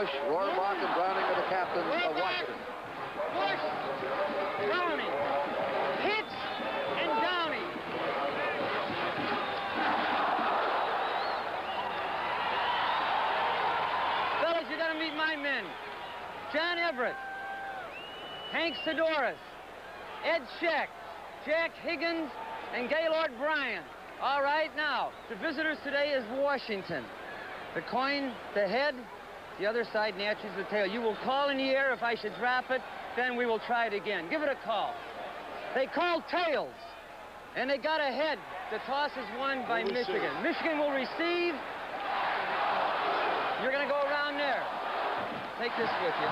Bush, Rohrbach, and Browning are the captains of Washington. Bush, Browning, Hitz, and Downey. Fellas, you gotta meet my men. John Everett, Hank Sidoris, Ed Scheck, Jack Higgins, and Gaylord Bryan. All right, now, the visitors today is Washington. The coin, the head, the other side matches the tail. You will call in the air. If I should drop it, then we will try it again. Give it a call. They call tails, and they got a head. The toss is won by Michigan. Michigan will receive. You're going to go around there. Take this with you.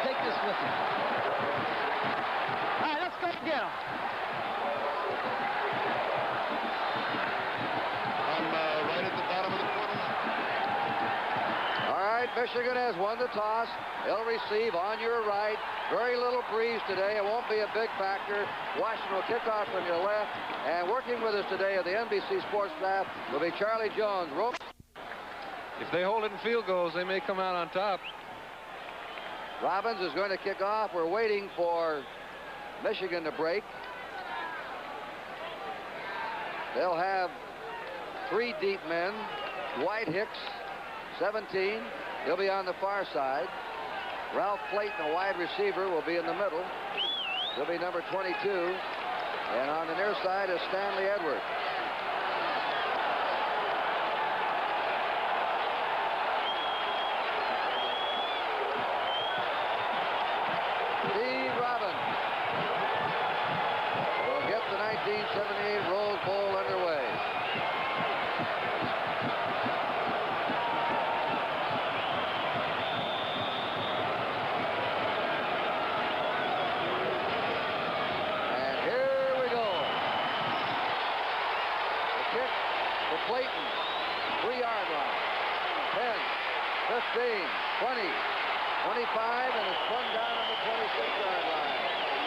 Take this with you. All right, let's go get them. Right at the bottom of the quarter. All right, Michigan has won the toss. They'll receive on your right. Very little breeze today. It won't be a big factor. Washington will kick off from your left. And working with us today at the NBC Sports staff will be Charlie Jones. If they hold it in field goals, they may come out on top. Robbins is going to kick off. We're waiting for Michigan to break. They'll have 3 deep men. Dwight Hicks, 17. He'll be on the far side. Ralph Clayton, a wide receiver, will be in the middle. He'll be number 22. And on the near side is Stanley Edwards. Steve Robbins will get the 1978 Rose Bowl underway. Clayton, 3-yard line. 10, 15, 20, 25, and it's spun down on the 26-yard line.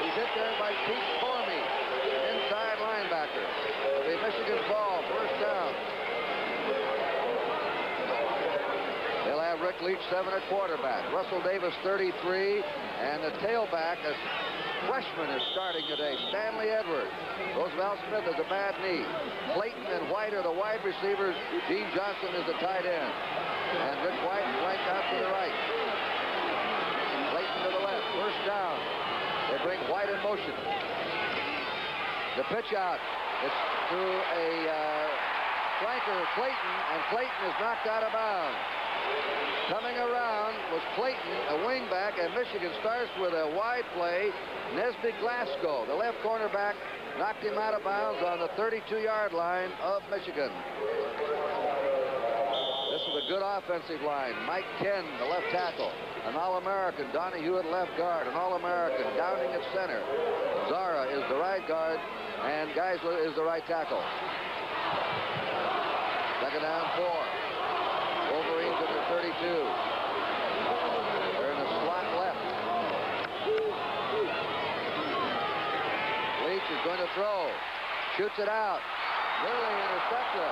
He's hit there by Pete Tormey, inside linebacker. It'll be Michigan's ball, first down. They'll have Rick Leach, 7 at quarterback. Russell Davis, 33, and the tailback, a freshman, is starting today, Stanley Edwards. Roosevelt Smith has a bad knee. Clayton and White are the wide receivers. Gene Johnson is the tight end. And Rick White flanked out to the right. Clayton to the left. First down. They bring White in motion. The pitch out. It's to a flanker, Clayton, and Clayton is knocked out of bounds. Coming around was Clayton, a wingback, and Michigan starts with a wide play. Nesby Glasgow, the left cornerback, knocked him out of bounds on the 32-yard line of Michigan. This is a good offensive line. Mike Ken, the left tackle. An All-American. Donnie Hewitt, left guard. An All-American. Downing at center. Zara is the right guard, and Geisler is the right tackle. Second down, 4. Wolverines at the 32. They're in the slot left. Leach is going to throw. Shoots it out. Nearly intercepted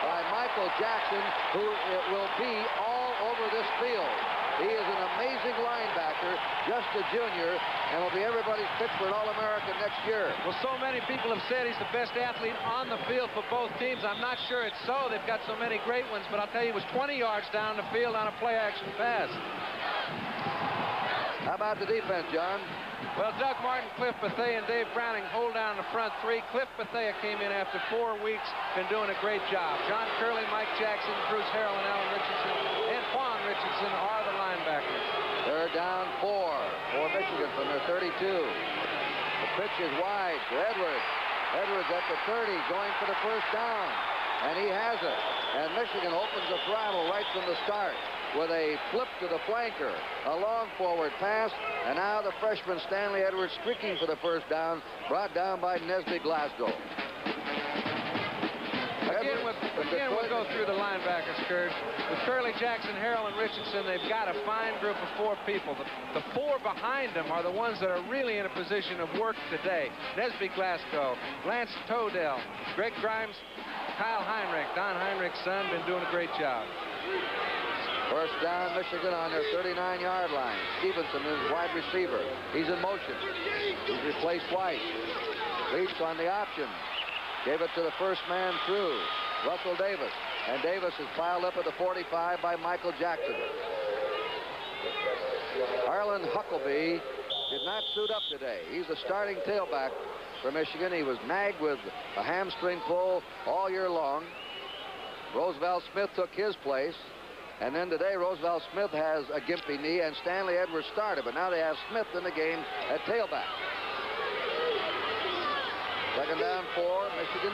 by Michael Jackson, who it will be all over this field. He is an amazing linebacker, just a junior, and will be everybody's pick for an All-American next year. Well, so many people have said he's the best athlete on the field for both teams. I'm not sure it's so. They've got so many great ones, but I'll tell you, he was 20 yards down the field on a play-action pass. How about the defense, John? Well, Doug Martin, Cliff Bethea, and Dave Browning hold down the front 3. Cliff Bethea came in after 4 weeks, been doing a great job. John Curley, Mike Jackson, Bruce Harrell, and Alan Richardson, and Quan Richardson are the linebackers. They're down 4 for Michigan from their 32. The pitch is wide to Edwards. Edwards at the 30, going for the first down, and he has it. And Michigan opens the throttle right from the start with a flip to the flanker, a long forward pass, and now the freshman Stanley Edwards streaking for the first down, brought down by Nesby Glasgow. Again with Again, we'll go through the linebackers, Kurt. With Curley, Jackson, Harrell, and Richardson, they've got a fine group of 4 people. The 4 behind them are the ones that are really in a position of work today. Nesby Glasgow, Lance Todell, Greg Grimes, Kyle Heinrich. Don Heinrich's son, been doing a great job. First down, Michigan on their 39-yard line. Stevenson is wide receiver. He's in motion. He's replaced White. Leach on the option. Gave it to the first man through, Russell Davis. And Davis is piled up at the 45 by Michael Jackson. Arlen Huckleby did not suit up today. He's the starting tailback for Michigan. He was nagged with a hamstring pull all year long. Roosevelt Smith took his place. And then today, Roosevelt Smith has a gimpy knee, and Stanley Edwards started. But now they have Smith in the game at tailback. Second down for Michigan.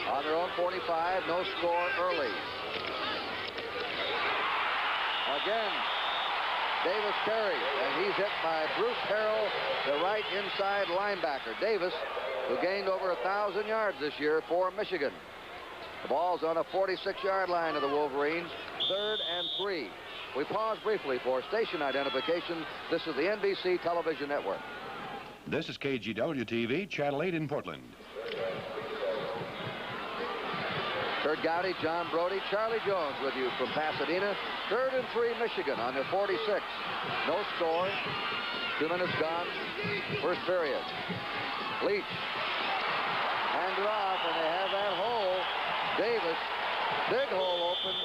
On their own 45, no score early. Again, Davis carries, and he's hit by Bruce Harrell, the right inside linebacker. Davis, who gained over 1,000 yards this year for Michigan. The ball's on a 46-yard line of the Wolverines, 3rd and 3. We pause briefly for station identification. This is the NBC Television Network. This is KGW-TV, Channel 8 in Portland. Kurt Gowdy, John Brody, Charlie Jones with you from Pasadena. 3rd and 3, Michigan on their 46. No score. 2 minutes gone. First period. Leach. Hand it off, and they have that hole. Davis, big hole open,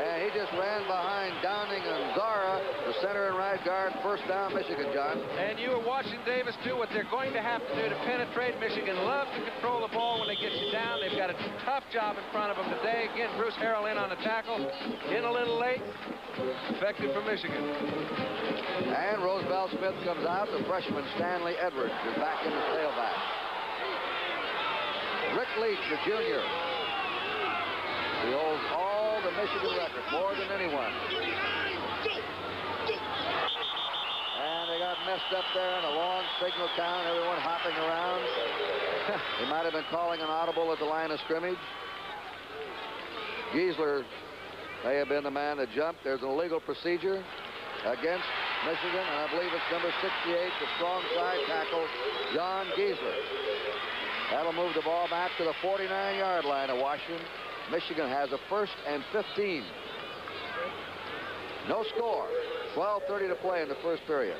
and he just ran behind Downing and Zara, the center and right guard. First down, Michigan, John. And you are watching Davis do what they're going to have to do to penetrate. Michigan loves to control the ball when they get you down. They've got a tough job in front of them today. Again, Bruce Harrell in on the tackle. In a little late. Effective for Michigan. And Roosevelt Smith comes out. The freshman Stanley Edwards is back in the tailback. Rick Leach, the junior. He holds all the Michigan records, more than anyone. And they got messed up there in a long signal count, everyone hopping around. He might have been calling an audible at the line of scrimmage. Giesler may have been the man that jumped. There's an illegal procedure against Michigan, and I believe it's number 68, the strong side tackle, John Giesler. That'll move the ball back to the 49-yard line of Washington. Michigan has a 1st and 15. No score. 12:30 to play in the first period.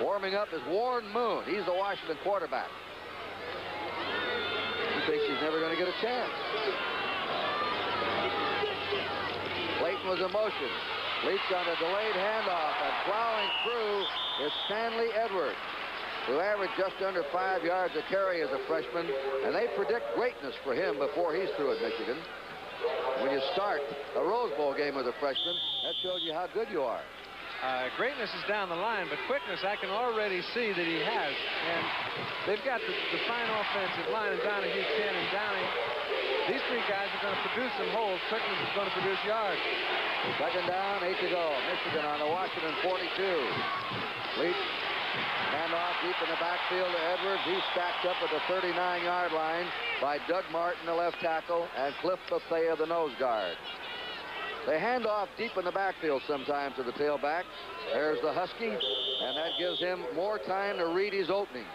Warming up is Warren Moon. He's the Washington quarterback. He thinks he's never going to get a chance. Clayton was in motion. Leach on a delayed handoff, and plowing through is Stanley Edwards, who averaged just under 5 yards a carry as a freshman, and they predict greatness for him before he's through at Michigan. When you start a Rose Bowl game as a freshman, that shows you how good you are. Greatness is down the line, but quickness I can already see that he has. And they've got the fine offensive line of Donahue, Ken, and Downing. These 3 guys are going to produce some holes. Quickness is going to produce yards. Second down, 8 to go. Michigan on the Washington 42. Leach. Hand off deep in the backfield to Edwards. He's stacked up at the 39-yard line by Doug Martin, the left tackle, and Cliff Bethea, the nose guard. They hand off deep in the backfield sometimes to the tailback. There's the Husky, and that gives him more time to read his openings.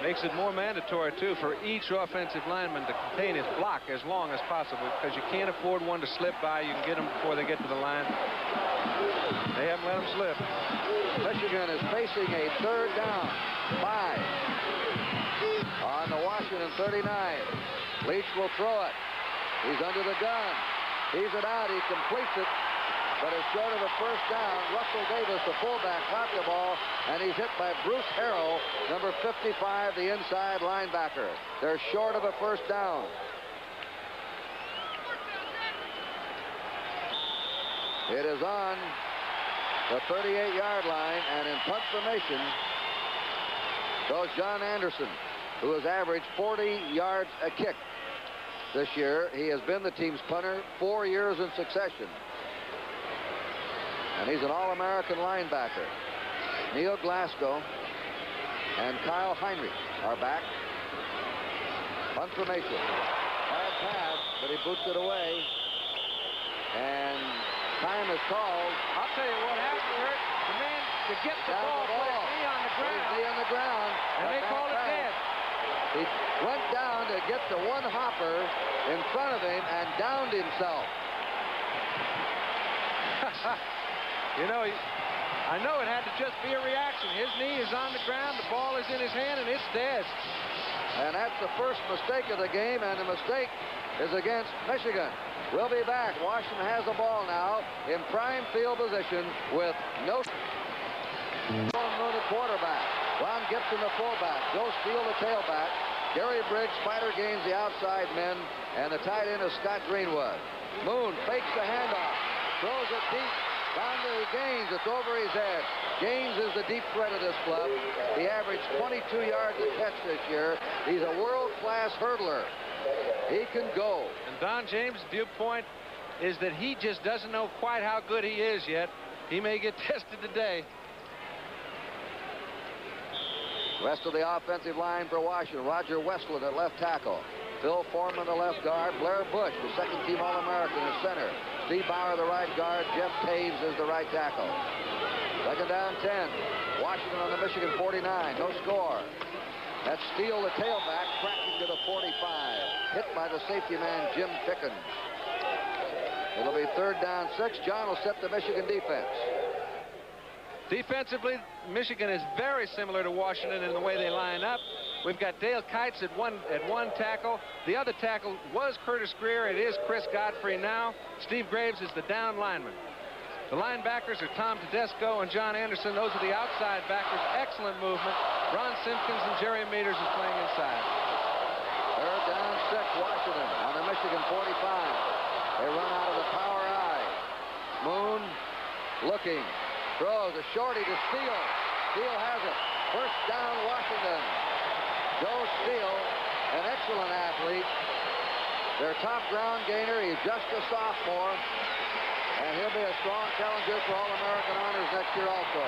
Makes it more mandatory, too, for each offensive lineman to contain his block as long as possible, because you can't afford one to slip by. You can get them before they get to the line. They haven't let them slip. Michigan is facing a 3rd down. 5. On the Washington 39. Leach will throw it. He's under the gun. He's it out. He completes it, but it's short of a first down. Russell Davis, the fullback, caught the ball, and he's hit by Bruce Harrell, number 55, the inside linebacker. They're short of a first down. It is on the 38-yard line, and in punt formation goes John Anderson, who has averaged 40 yards a kick this year. He has been the team's punter 4 years in succession. And he's an All-American linebacker. Neil Glasgow and Kyle Heinrich are back. Punt formation. Bad pass, but he boots it away. And time is called. I'll tell you what happened, Kurt. The man to get the Down ball, the put ball. his knee on the Put his ground, knee on the ground. and they Bad called it pass. dead. He went down to get the one hopper in front of him and downed himself. You know, I know it had to just be a reaction. His knee is on the ground, the ball is in his hand, and it's dead. And that's the first mistake of the game, and the mistake is against Michigan. We'll be back. Washington has the ball now in prime field position with no the quarterback. Ron Gibson, the fullback. Joe Steele, the tailback. Gary Briggs, Spider Gaines, the outside men, and the tight end is Scott Greenwood. Moon fakes the handoff, throws it deep down to Gaines. It's over his head. Gaines is the deep threat of this club. He averaged 22 yards a catch this year. He's a world-class hurdler. He can go. And Don James' viewpoint is that he just doesn't know quite how good he is yet. He may get tested today. Rest of the offensive line for Washington. Roger Westland at left tackle. Phil Foreman, the left guard. Blair Bush, the second-team All-American, at center. Steve Bauer, the right guard. Jeff Taves is the right tackle. Second down, 10. Washington on the Michigan 49. No score. That's Steele, the tailback, cracking to the 45. Hit by the safety man, Jim Pickens. It'll be third down, 6. John will set the Michigan defense. Defensively, Michigan is very similar to Washington in the way they line up. We've got Dale Kites at one tackle. The other tackle was Curtis Greer. It is Chris Godfrey now. Steve Graves is the down lineman. The linebackers are Tom Tedesco and John Anderson. Those are the outside backers. Excellent movement. Ron Simpkins and Jerry Meters is playing inside. Third down, 6. Washington on the Michigan 45. They run out of the power I. Moon looking. Throws a shorty to Steele. Steele has it. First down, Washington. Joe Steele, an excellent athlete. Their top ground gainer. He's just a sophomore. And he'll be a strong challenger for All-American honors next year also.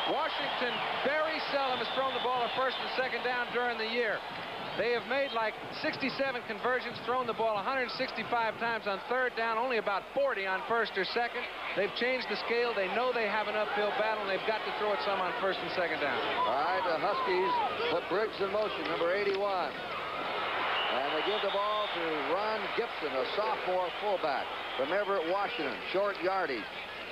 Washington very seldom has thrown the ball on first and second down during the year. They have made like 67 conversions, thrown the ball 165 times on third down, only about 40 on first or second. They've changed the scale. They know they have an uphill battle, and they've got to throw it some on first and second down. All right, the Huskies put Briggs in motion, number 81. And they give the ball to Ron Gibson, a sophomore fullback from Everett, Washington. Short yardage.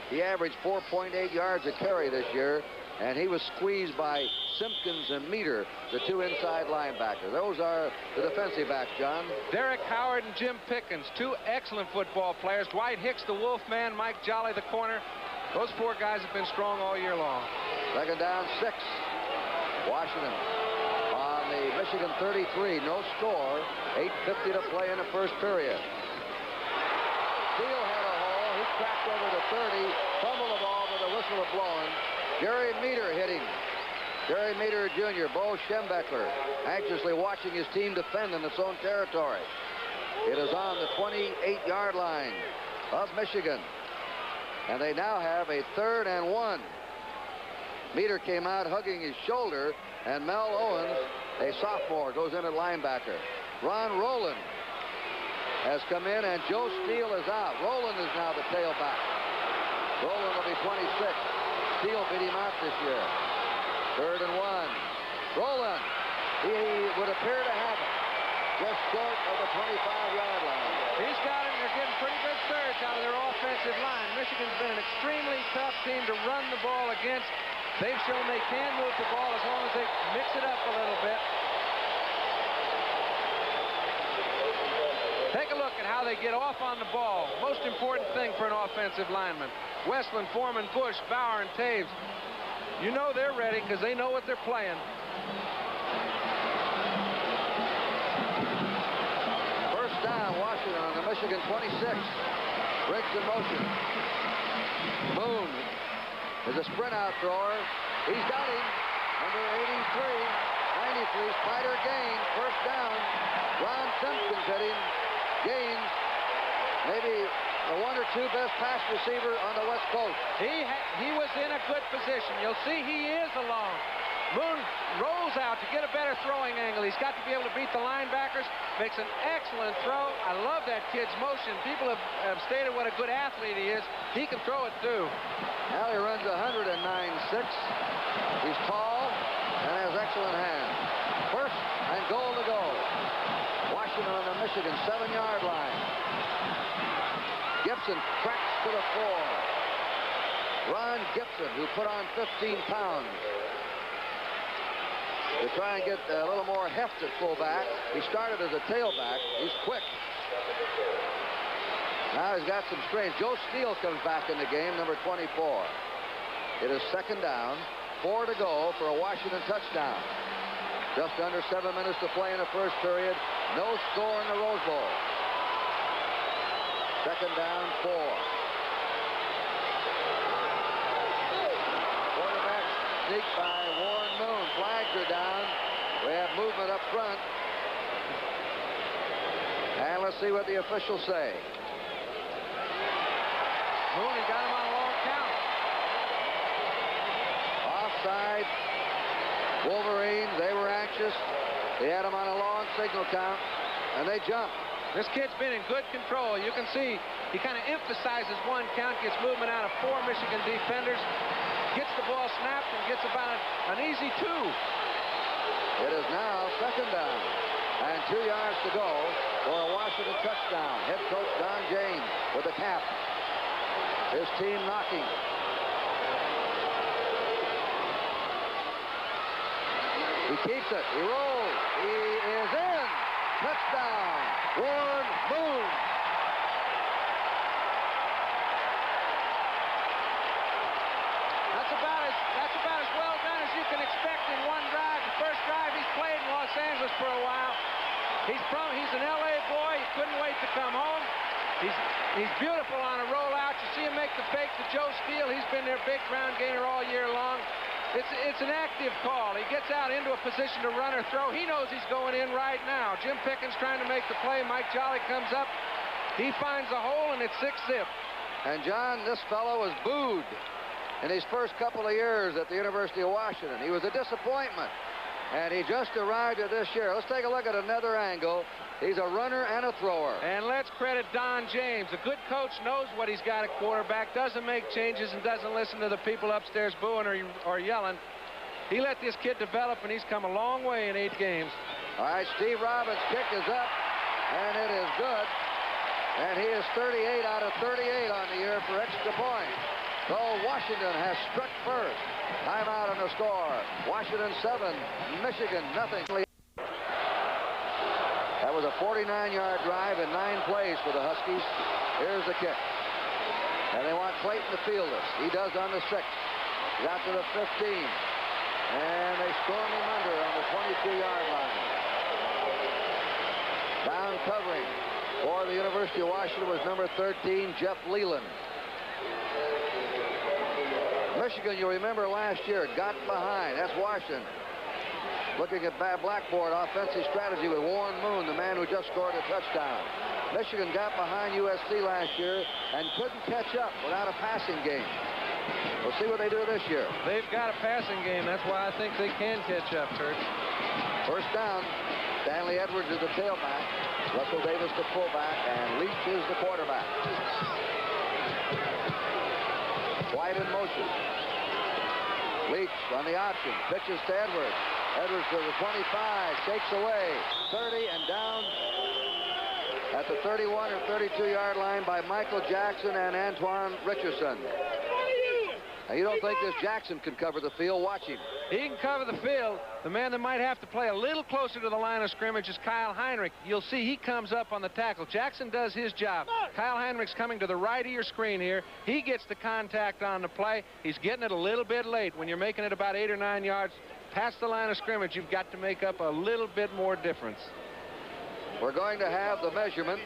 He averaged 4.8 yards a carry this year, and he was squeezed by Simpkins and Meter, the two inside linebackers. Those are the defensive backs, John. Derek Howard and Jim Pickens, two excellent football players. Dwight Hicks, the Wolfman. Mike Jolly, the corner. Those four guys have been strong all year long. Second down, 6. Washington on the Michigan 33. No score. 8:50 to play in the first period. Steele had a hole. He cracked over the 30. Fumbled the ball with a whistle blowing. Jerry Meter hitting. Jerry Meter Jr., Bo Schembechler, anxiously watching his team defend in its own territory. It is on the 28-yard line of Michigan. And they now have a 3rd and 1. Meter came out hugging his shoulder, and Mel Owens, a sophomore, goes in at linebacker. Ron Rowland has come in, and Joe Steele is out. Rowland is now the tailback. Rowland will be 26. Steele beat him out this year. 3rd and 1. Rowland, he would appear to have it just short of the 25-yard line. He's got it, and they're getting pretty good surge out of their offensive line. Michigan's been an extremely tough team to run the ball against. They've shown they can move the ball as long as they mix it up a little bit. Take a look at how they get off on the ball. Most important thing for an offensive lineman. Westland, Foreman, Bush, Bauer, and Taves. You know they're ready because they know what they're playing. First down, Washington on the Michigan 26. Briggs in motion. Moon is a sprint out thrower. He's got him. Number 83, 93, Spider Gaines. First down. Ron Simpkins hit him. Gaines, maybe the 1 or 2 best pass receiver on the West Coast. He was in a good position. You'll see he is alone. Moon rolls out to get a better throwing angle. He's got to be able to beat the linebackers. Makes an excellent throw. I love that kid's motion. People have stated what a good athlete he is. He can throw it too. Now he runs 109.6. He's tall and has excellent hands. First and goal to go. Washington on the Michigan 7-yard line. Gibson cracks to the 4. Ron Gibson, who put on 15 pounds to try and get a little more heft at fullback. He started as a tailback. He's quick. Now he's got some strength. Joe Steele comes back in the game, number 24. It is 2nd down, 4 to go for a Washington touchdown. Just under 7 minutes to play in the first period. No score in the Rose Bowl. 2nd down, 4. Quarterback sneak by Warren Moon. Flags are down. We have movement up front. And let's see what the officials say. Moon, he got him on a long count. Offside. Wolverines, they were anxious. They had him on a long signal count, and they jumped. This kid's been in good control. You can see he kind of emphasizes one count, gets movement out of 4 Michigan defenders, gets the ball snapped, and gets about an easy 2. It is now 2nd down, and 2 yards to go for a Washington touchdown. Head coach Don James with the cap. His team knocking. He keeps it. He rolls. He is in. Touchdown. Warren Moon. That's about as well done as you can expect in one drive. The first drive he's played in Los Angeles for a while. He's an LA boy. He couldn't wait to come home. He's beautiful on a rollout. You see him make the fake to Joe Steele. He's been their big ground gainer all year long. It's an active call. He gets out into a position to run or throw. He knows he's going in right now. Jim Pickens trying to make the play. Mike Jolly comes up. He finds a hole, and it's 6-zip. And, John, this fellow was booed in his first couple of years at the University of Washington. He was a disappointment. And he just arrived at this year. Let's take a look at another angle. He's a runner and a thrower. And let's credit Don James. A good coach knows what he's got at quarterback, doesn't make changes, and doesn't listen to the people upstairs booing or yelling. He let this kid develop, and he's come a long way in 8 games. All right, Steve Robbins' kick is up, and it is good. And he is 38 out of 38 on the year for extra points. So Washington has struck first. Timeout on the score. Washington 7, Michigan nothing. That was a 49-yard drive in 9 plays for the Huskies. Here's the kick. And they want Clayton to field this. He does on the 6. Got to the 15. And they storm him under on the 22-yard line. Down covering for the University of Washington was number 13, Jeff Leland. Michigan, you'll remember last year, got behind. That's Washington. Looking at Blackboard offensive strategy with Warren Moon, the man who just scored a touchdown. Michigan got behind USC last year and couldn't catch up without a passing game. We'll see what they do this year. They've got a passing game. That's why I think they can catch up, Kurt. First down. Stanley Edwards is the tailback. Russell Davis the fullback, and Leach is the quarterback. White in motion. Leach on the option. Pitches to Edwards. Edwards to the 25. Shakes away. 30 and down at the 31 or 32-yard line by Michael Jackson and Antoine Richardson. Now, you don't think this Jackson can cover the field? Watch him. He can cover the field. The man that might have to play a little closer to the line of scrimmage is Kyle Heinrich. You'll see he comes up on the tackle. Jackson does his job. Kyle Heinrich's coming to the right of your screen here. He gets the contact on the play. He's getting it a little bit late. When you're making it about 8 or 9 yards past the line of scrimmage, you've got to make up a little bit more difference. We're going to have the measurement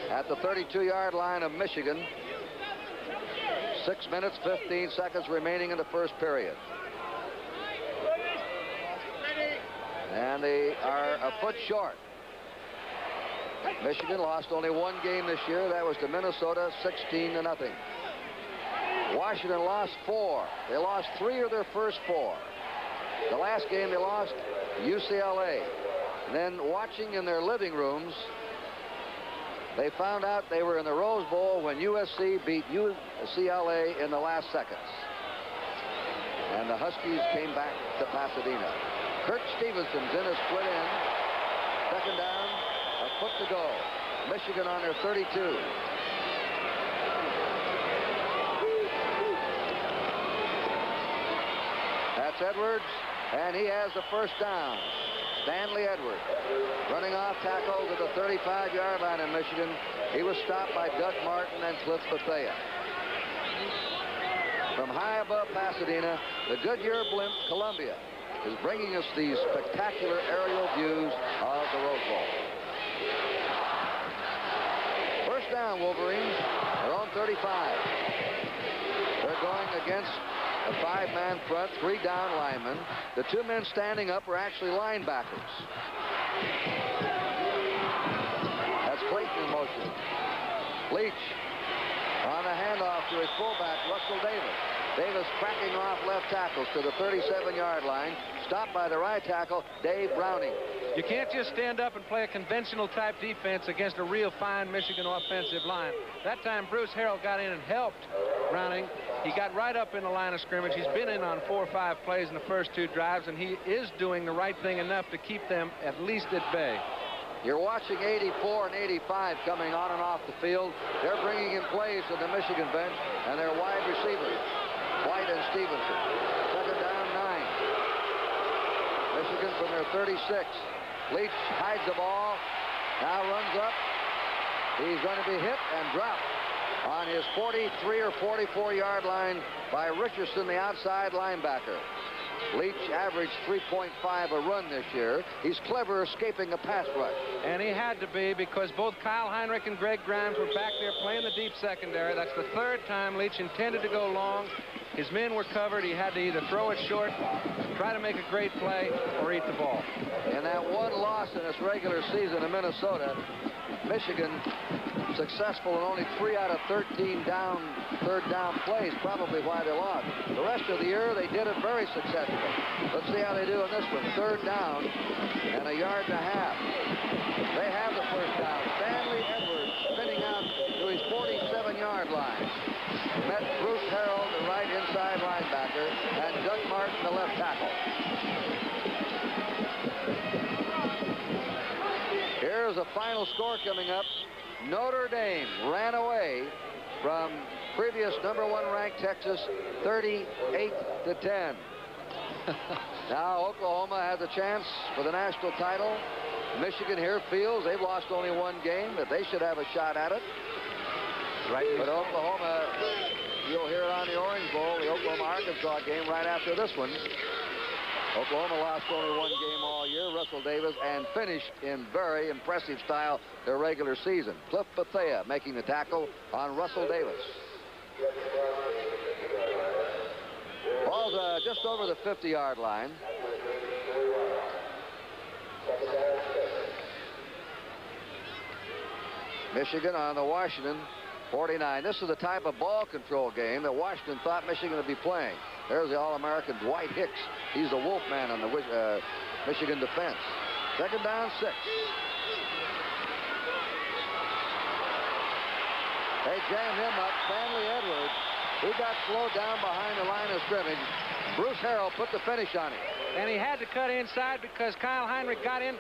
at the 32-yard line of Michigan. 6 minutes, 15 seconds remaining in the first period. And they are a foot short. Michigan lost only 1 game this year. That was to Minnesota, 16-0. Washington lost 4. They lost 3 of their first 4. The last game they lost, UCLA. And then watching in their living rooms, they found out they were in the Rose Bowl when USC beat UCLA in the last seconds. And the Huskies came back to Pasadena. Kurt Stevenson's in a split end. Second down, a foot to go. Michigan on their 32. That's Edwards, and he has the first down. Stanley Edwards running off tackle to the 35-yard line in Michigan. He was stopped by Doug Martin and Cliff Bethea. From high above Pasadena, the Goodyear blimp Columbia is bringing us these spectacular aerial views of the Rose Bowl. First down, Wolverines. Their own 35. They're going against a 5-man front, 3 down linemen. The 2 men standing up were actually linebackers. That's Clayton in motion. Leach on the handoff to his fullback, Russell Davis. Davis cracking off left tackles to the 37-yard line. Stopped by the right tackle, Dave Browning. You can't just stand up and play a conventional type defense against a real fine Michigan offensive line. That time Bruce Harrell got in and helped Browning. He got right up in the line of scrimmage. He's been in on 4 or 5 plays in the first 2 drives, and he is doing the right thing enough to keep them at least at bay. You're watching 84 and 85 coming on and off the field. They're bringing in plays to the Michigan bench, and their wide receivers, White and Stevenson. Second down, 9. Michigan from their 36. Leach hides the ball, now runs up. He's going to be hit and dropped on his 43 or 44-yard line by Richardson, the outside linebacker. Leach averaged 3.5 a run this year. He's clever escaping a pass rush. And he had to be, because both Kyle Heinrich and Greg Grimes were back there playing the deep secondary. That's the 3rd time Leach intended to go long. His men were covered. He had to either throw it short, try to make a great play, or eat the ball. In that one loss in its regular season in Minnesota, Michigan successful in only 3 out of 13 third down plays, probably why they lost. The rest of the year, they did it very successfully. Let's see how they do in this one. 3rd down and a yard and a half. They have the first down. Stanley Edwards spinning out to his 47-yard line. Met Bruce Harrell, the right inside linebacker, and Doug Martin, the left tackle. Here's a final score coming up. Notre Dame ran away from previous #1 ranked Texas 38-10. Now Oklahoma has a chance for the national title. Michigan here feels they've lost only 1 game, that they should have a shot at it. Right. But Oklahoma, you'll hear it on the Orange Bowl, the Oklahoma-Arkansas game right after this one. Oklahoma lost only 1 game all year, Russell Davis, and finished in very impressive style their regular season. Cliff Bethea making the tackle on Russell Davis. Ball's just over the 50-yard line. Michigan on the Washington 49. This is the type of ball control game that Washington thought Michigan would be playing. There's the All-American Dwight Hicks. He's the wolf man on the Michigan defense. Second down, 6. They jammed him up. Stanley Edwards, he got slowed down behind the line of scrimmage. Bruce Harrell put the finish on him. And he had to cut inside because Kyle Heinrich got in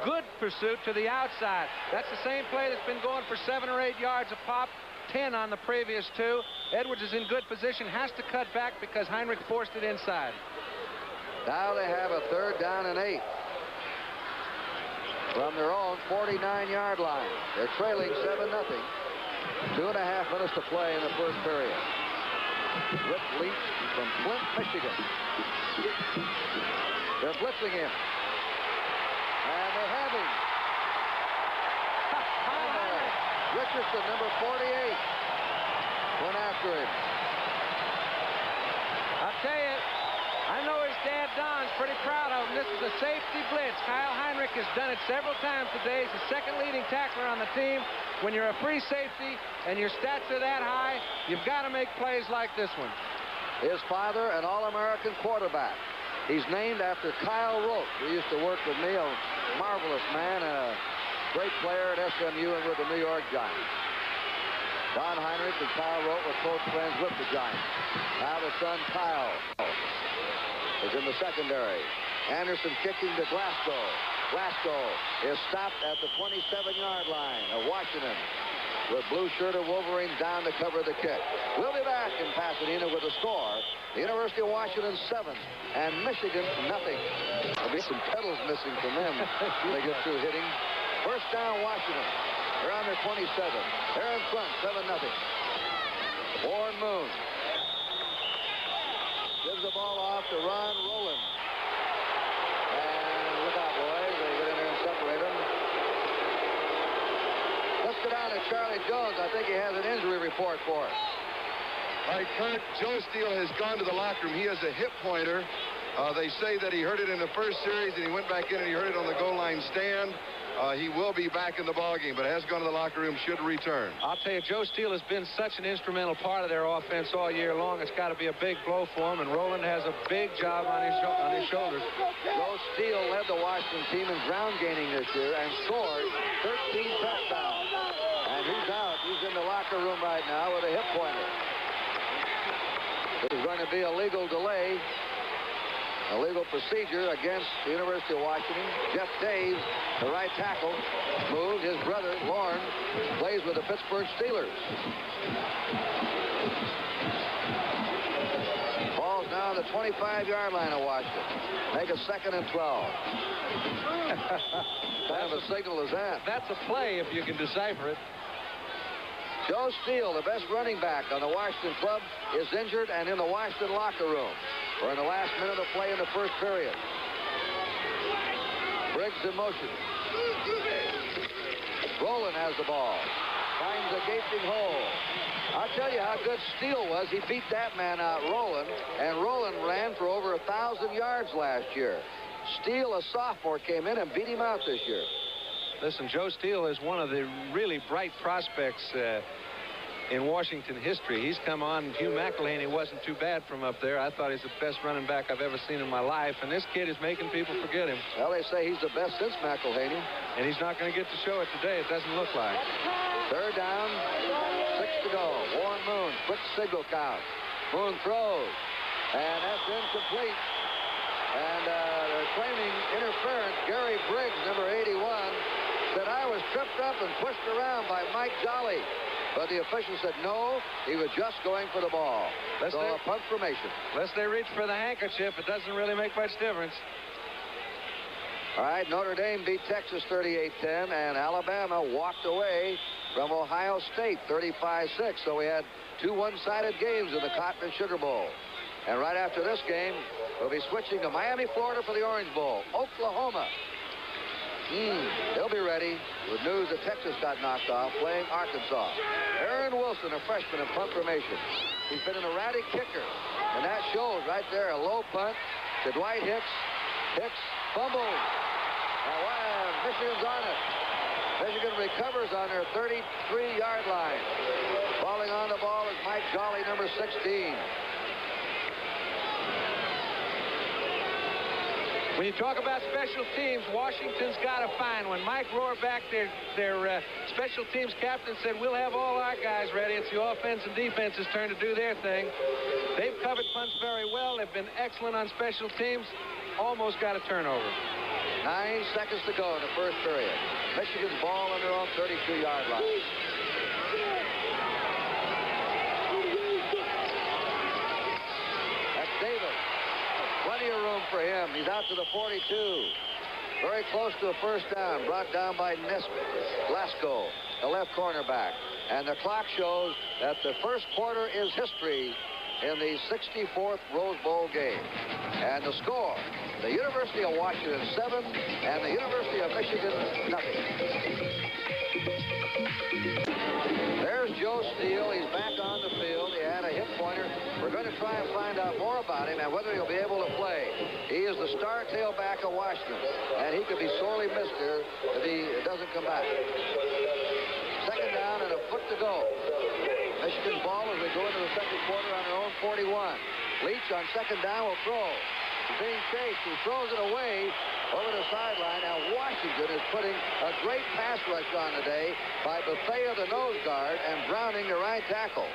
good pursuit to the outside. That's the same play that's been going for 7 or 8 yards a pop. 10 on the previous 2. Edwards is in good position, has to cut back because Heinrich forced it inside. Now they have a 3rd down and 8 from their own 49-yard line. They're trailing 7-0. 2.5 minutes to play in the first period. Rick Leach from Flint, Michigan. They're blitzing him. And they have him. Richardson, number 48, went after him. I'll tell you, I know his dad Don's pretty proud of him. This is a safety blitz. Kyle Heinrich has done it several times today. He's the 2nd leading tackler on the team. When you're a free safety and your stats are that high, you've got to make plays like this one. His father, an All-American quarterback. He's named after Kyle Rote, who used to work with me, a marvelous man and a great player at SMU and with the New York Giants. Don Heinrich and Kyle Rote were close friends with the Giants. Now the son, Kyle, is in the secondary. Anderson kicking to Glasgow. Glasgow is stopped at the 27-yard line of Washington with blue-shirted Wolverines down to cover the kick. We'll be back in Pasadena with the score. The University of Washington 7 and Michigan nothing. There'll be some pedals missing from them when they get through hitting. First down, Washington. They're on their 27. They're in front, 7-0. Warren Moon gives the ball off to Ron Rowland. And look out, boys. They get in there and separate them. Let's go down to Charlie Jones. I think he has an injury report for us. All right, Kurt, Joe Steele has gone to the locker room. He has a hip pointer. They say that he hurt it in the first series, and he went back in and he hurt it on the goal line stand. He will be back in the ballgame, but has gone to the locker room, should return. I'll tell you, Joe Steele has been such an instrumental part of their offense all year long. It's got to be a big blow for him, and Rowland has a big job on his shoulders. Joe Steele led the Washington team in ground gaining this year and scored 13 touchdowns. And he's out. He's in the locker room right now with a hip pointer. There's going to be a legal delay. A legal procedure against the University of Washington. Jeff Daves, the right tackle, moved. His brother, Lorne, plays with the Pittsburgh Steelers. Ball's now on the 25-yard line of Washington. Make a 2nd and 12. Kind of a signal as that. That's a play if you can decipher it. Joe Steele, the best running back on the Washington club, is injured and in the Washington locker room. We're in the last minute of play in the first period. Briggs in motion. Rowland has the ball. Finds a gaping hole. I'll tell you how good Steele was. He beat that man out, Rowland, and Rowland ran for over 1,000 yards last year. Steele, a sophomore, came in and beat him out this year. Listen, Joe Steele is one of the really bright prospects in Washington history. He's come on. Hugh McElhaney wasn't too bad from up there. I thought he's the best running back I've ever seen in my life, and this kid is making people forget him. Well, they say he's the best since McElhaney. And he's not going to get to show it today. It doesn't look like. Third down, 6 to go. Warren Moon, quick signal count. Moon throws, and that's incomplete. And they're claiming interference. Gary Briggs, number 81, said, I was tripped up and pushed around by Mike Jolly. But the official said no, he was just going for the ball. So a punt formation. Unless they reach for the handkerchief, it doesn't really make much difference. All right, Notre Dame beat Texas 38-10, and Alabama walked away from Ohio State 35-6. So we had two one-sided games in the Cotton and Sugar Bowl. And right after this game, we'll be switching to Miami, Florida for the Orange Bowl. Oklahoma. They'll be ready with news that Texas got knocked off playing Arkansas. Aaron Wilson, a freshman in punt formation. He's been an erratic kicker, and that shows right there. A low punt to Dwight Hicks. Hicks fumbles. And Michigan's on it. Michigan recovers on their 33-yard line. Falling on the ball is Mike Jolly, number 16. When you talk about special teams, Washington's got to find one. Mike Rohrback, their special teams captain, said, we'll have all our guys ready. It's the offense and defense's turn to do their thing. They've covered punts very well. They've been excellent on special teams. Almost got a turnover. 9 seconds to go in the first period. Michigan's ball on their own 32-yard line. That's Davis. Plenty of room for him. He's out to the 42. Very close to a first down. Brought down by Glasgow, the left cornerback. And the clock shows that the first quarter is history in the 64th Rose Bowl game. And the score, the University of Washington 7 and the University of Michigan nothing. There's Joe Steele. He's back on the field. He had a hip pointer. We're going to try and find out more about him and whether he'll be able to play. He is the star tailback of Washington, and he could be sorely missed here if he doesn't come back. Second down and a foot to go. Michigan's ball as we go into the second quarter on their own 41. Leach on second down will throw. being chased, who throws it away over the sideline. Now Washington is putting a great pass rush on today by Bethea, the nose guard, and Browning, the right tackle.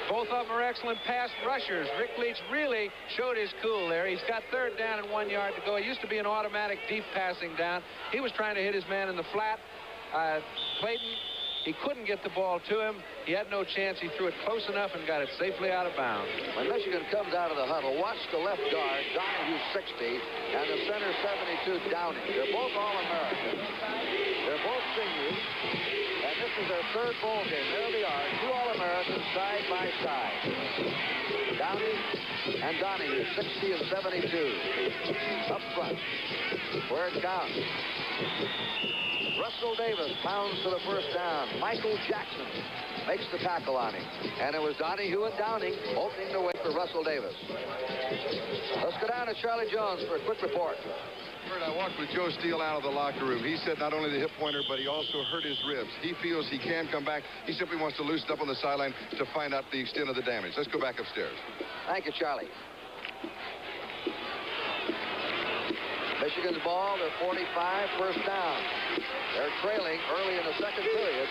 Both of them are excellent pass rushers. Rick Leach really showed his cool there. He's got 3rd down and 1 yard to go. It used to be an automatic deep passing down. He was trying to hit his man in the flat. Clayton, he couldn't get the ball to him. He had no chance. He threw it close enough and got it safely out of bounds. When Michigan comes out of the huddle, watch the left guard, Donahue, 60, and the center, 72, Downing. They're both All-Americans. They're both seniors. And this is their 3rd bowl game. There they are, 2 All-Americans side by side. Downing and Donahue, 60 and 72. Up front, where it counts. Russell Davis pounds for the 1st down. Michael Jackson makes the tackle on him. And it was Donahue and Downing opening the way for Russell Davis. Let's go down to Charlie Jones for a quick report. I walked with Joe Steele out of the locker room. He said not only the hip pointer, but he also hurt his ribs. He feels he can come back. He simply wants to loosen up on the sideline to find out the extent of the damage. Let's go back upstairs. Thank you, Charlie. Michigan's ball, they're 45, 1st down. They're trailing early in the 2nd period,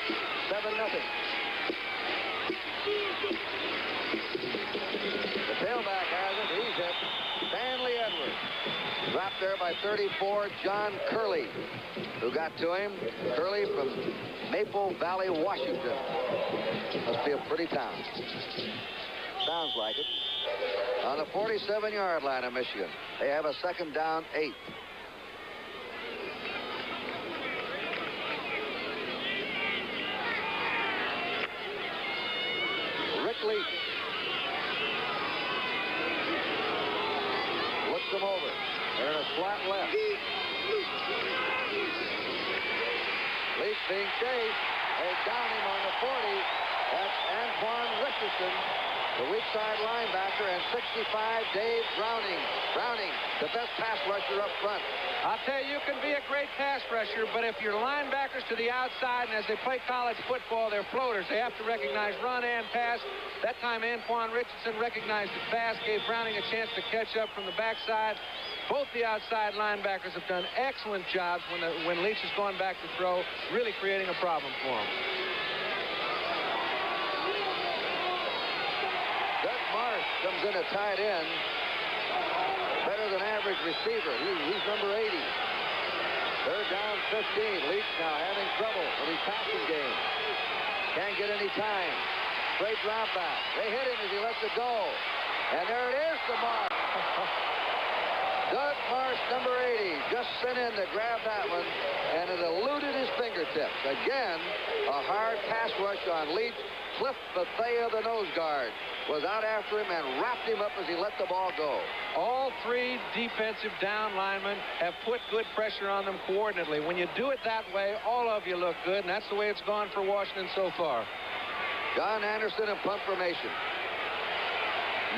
7-0. The tailback has it. He's hit. Stanley Edwards. Dropped there by 34, John Curley, who got to him. Curley from Maple Valley, Washington. Must be a pretty town. Sounds like it. On the 47-yard line of Michigan. They have a 2nd down, 8. Rick Leach looks them over. They're in a flat left. Leach being chased. They down him on the 40. That's Antoine Richardson, the weak side linebacker, and 65, Dave Browning. Browning, the best pass rusher up front. I'll tell you, you can be a great pass rusher, but if your linebackers to the outside, and as they play college football, they're floaters, they have to recognize run and pass. That time, Antoine Richardson recognized it fast, gave Browning a chance to catch up from the backside. Both the outside linebackers have done excellent jobs when Leach has gone back to throw, really creating a problem for him. Doug Marsh comes in at tight end. Better than average receiver. He's number 80. 3rd down, 15. Leach now having trouble in his passing game. Can't get any time. Straight drop back. They hit him as he lets it go. And there it is to Marsh. Doug Marsh, number 80, just sent in to grab that one, and it eluded his fingertips. Again, a hard pass rush on Leach. Cliff Bethea, the nose guard, was out after him and wrapped him up as he let the ball go. All 3 defensive down linemen have put good pressure on them coordinately. When you do it that way, all of you look good, and that's the way it's gone for Washington so far. John Anderson in punt formation.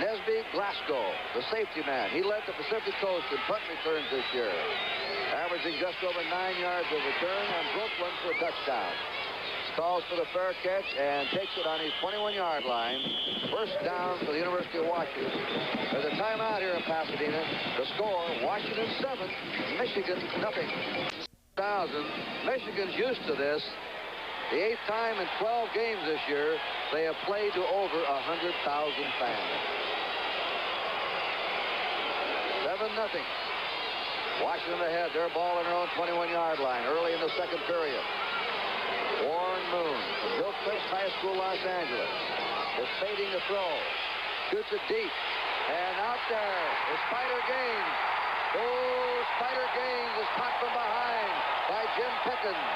Nesby Glasgow, the safety man. He led the Pacific Coast in punt returns this year, averaging just over 9 yards of return and broke one for a touchdown. Calls for the fair catch and takes it on his 21-yard line. 1st down for the University of Washington. There's a timeout here in Pasadena. The score, Washington 7, Michigan nothing. Michigan's used to this. The 8th time in 12 games this year, they have played to over 100,000 fans. 7-0. Washington ahead. Their ball on their own 21-yard line early in the 2nd period. Warren Moon from Hillcrest High School, Los Angeles, is fading the throw. Shoots it deep. And out there is Spider Gaines. Oh, Spider Gaines is caught from behind by Jim Pickens.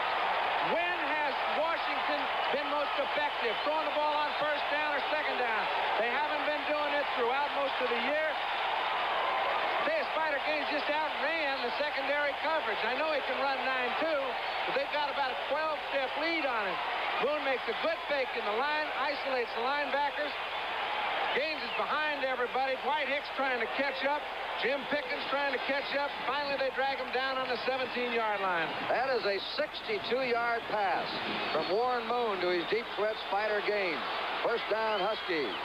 When has Washington been most effective? Throwing the ball on 1st down or 2nd down? They haven't been doing it throughout most of the year. Spider Gaines just outran the secondary coverage. I know he can run 9-2, but they've got about a 12-step lead on him. Boone makes a good fake in the line, isolates the linebackers. Gaines is behind everybody. Dwight Hicks trying to catch up. Jim Pickens trying to catch up. Finally, they drag him down on the 17-yard line. That is a 62-yard pass from Warren Moon to his deep threat Spider Gaines. 1st down, Huskies.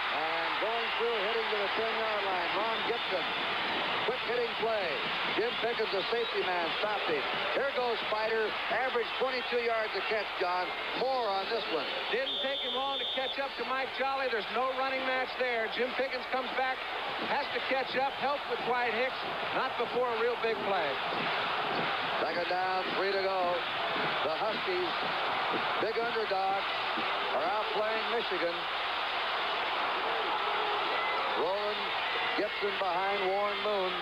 And going through, hitting to the 10-yard line, Ron Gibson. play. Jim Pickens, the safety man, stopped him. Here goes Spider. Average 22 yards a catch, John. More on this one. Didn't take him long to catch up to Mike Jolly. There's no running match there. Jim Pickens comes back, has to catch up, helped with Dwight Hicks. Not before a real big play. Second down, 3 to go. The Huskies, big underdog, are outplaying Michigan. Roland Gibson behind Warren Moon.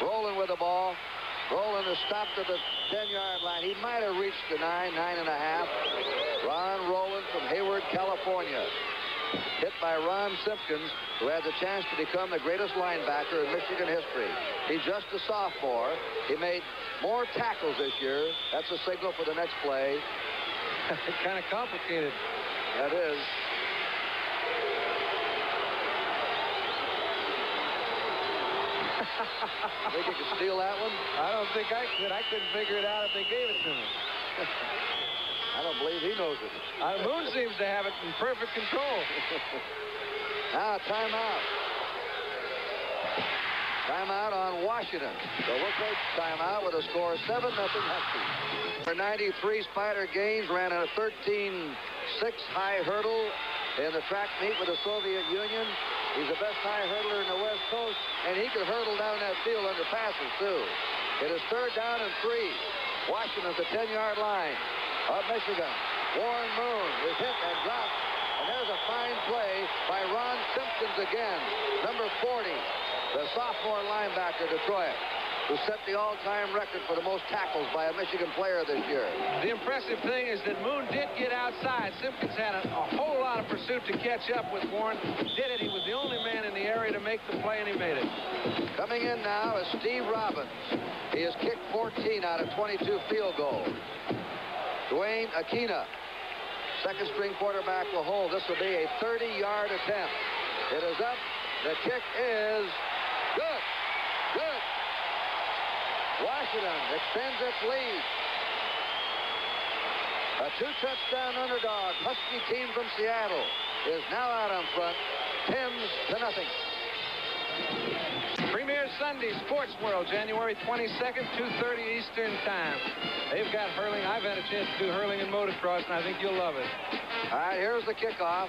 Roland with the ball. Roland has stopped at the 10-yard line. He might have reached the 9.5. Ron Roland from Hayward, California. Hit by Ron Simpkins, who had the chance to become the greatest linebacker in Michigan history. He's just a sophomore. He made more tackles this year. That's a signal for the next play. Kind of complicated. That is. Think you could steal that one? I don't think I could. I couldn't figure it out if they gave it to me. I don't believe he knows it. Moon seems to have it in perfect control. Now, timeout. Timeout on Washington. So we'll take timeout with a score of 7-0 Huskies. For 93, Spider Gaines ran a 13.6 high hurdle in the track meet with the Soviet Union. He's the best high hurdler in the West Coast, and he could hurdle down that field under passes, too. It is 3rd down and 3. Washington at the 10-yard line of Michigan. Warren Moon is hit and dropped, and there's a fine play by Ron Simpkins again, number 40, the sophomore linebacker, Detroit, who set the all-time record for the most tackles by a Michigan player this year. The impressive thing is that Moon did get outside. Simpkins had a whole lot of pursuit to catch up with Warren. Did it. He was the only man in the area to make the play, and he made it. Coming in now is Steve Robbins. He has kicked 14 out of 22 field goals. Dwayne Aquina, second-string quarterback, will hold. This will be a 30-yard attempt. It is up. The kick is good. Good. Washington extends its lead. A 2-touchdown underdog Husky team from Seattle is now out on front, 10-0. Premier Sunday Sports World, January 22nd, 2:30 Eastern Time. They've got hurling. I've had a chance to do hurling and motocross, and I think you'll love it. All right, here's the kickoff.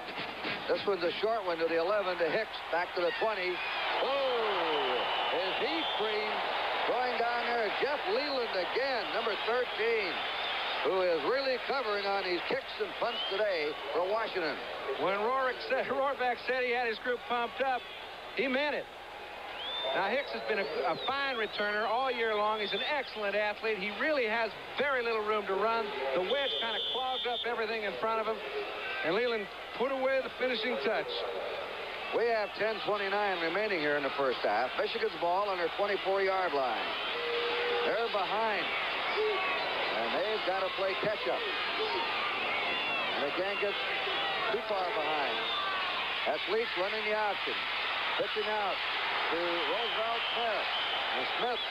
This one's a short one to the 11 to Hicks, back to the 20. Oh, is he free? Going down there, Jeff Leland again, number 13, who is really covering on these kicks and punts today for Washington. When Rohrback said he had his group pumped up, he meant it. Now, Hicks has been a fine returner all year long. He's an excellent athlete. He really has very little room to run. The wedge kind of clogged up everything in front of him, and Leland put away the finishing touch. We have 10:29 remaining here in the first half. Michigan's ball on their 24-yard line. They're behind, and they've got to play catch-up. And they can't get too far behind. That's Leach running the option. Pitching out to Roosevelt Smith. And Smith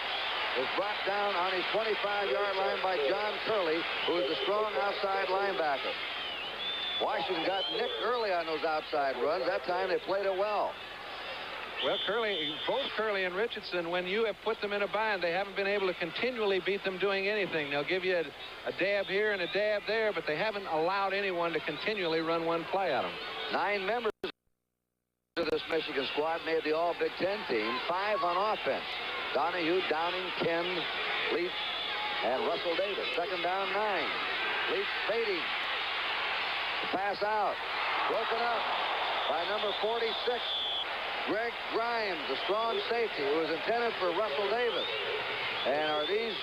is brought down on his 25-yard line by John Curley, who is a strong outside linebacker. Washington got nicked early on those outside runs. That time they played it well. Well, both Curley and Richardson, when you have put them in a bind, they haven't been able to continually beat them doing anything. They'll give you a dab here and a dab there, but they haven't allowed anyone to continually run one play at them. 9 members of this Michigan squad made the All-Big Ten team, 5 on offense. Donahue, Downing, Ken, Leach, and Russell Davis. Second down, 9. Leach fading. Pass out. Broken up by number 46, Greg Grimes, the strong safety, who was intended for Russell Davis. And are these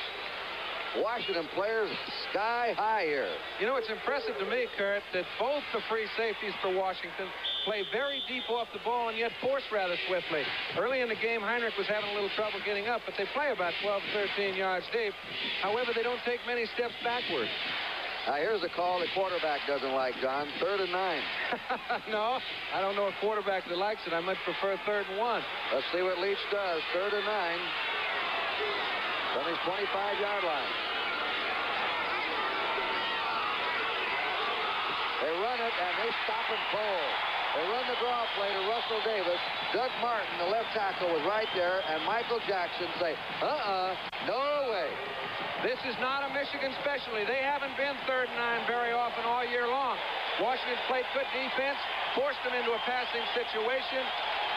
Washington players sky high here? You know, it's impressive to me, Kurt, that both the free safeties for Washington play very deep off the ball and yet force rather swiftly. Early in the game, Heinrich was having a little trouble getting up, but they play about 12, 13 yards deep. However, they don't take many steps backward. Now, here's a call the quarterback doesn't like, John. 3rd and 9. No, I don't know a quarterback that likes it. I much prefer 3rd and 1. Let's see what Leach does. 3rd and 9. From his 25-yard line. They run it, and they stop and pull. They run the draw play to Russell Davis. Doug Martin, the left tackle, was right there, and Michael Jackson say, no way. This is not a Michigan specialty. They haven't been 3rd and 9 very often all year long. Washington played good defense, forced them into a passing situation.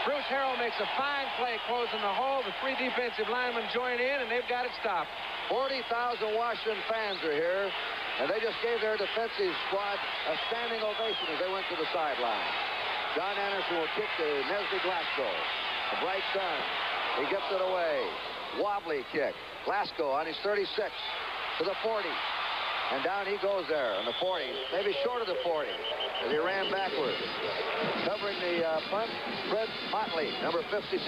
Bruce Harrell makes a fine play closing the hole. The 3 defensive linemen join in, and they've got it stopped. 40,000 Washington fans are here, and they just gave their defensive squad a standing ovation as they went to the sideline. John Anderson will kick to Nesby Glasgow. The bright sun. He gets it away. Wobbly kick. Glasgow on his 36 to the 40. And down he goes there on the 40. Maybe short of the 40 as he ran backwards. Covering the punt, Fred Motley, number 52.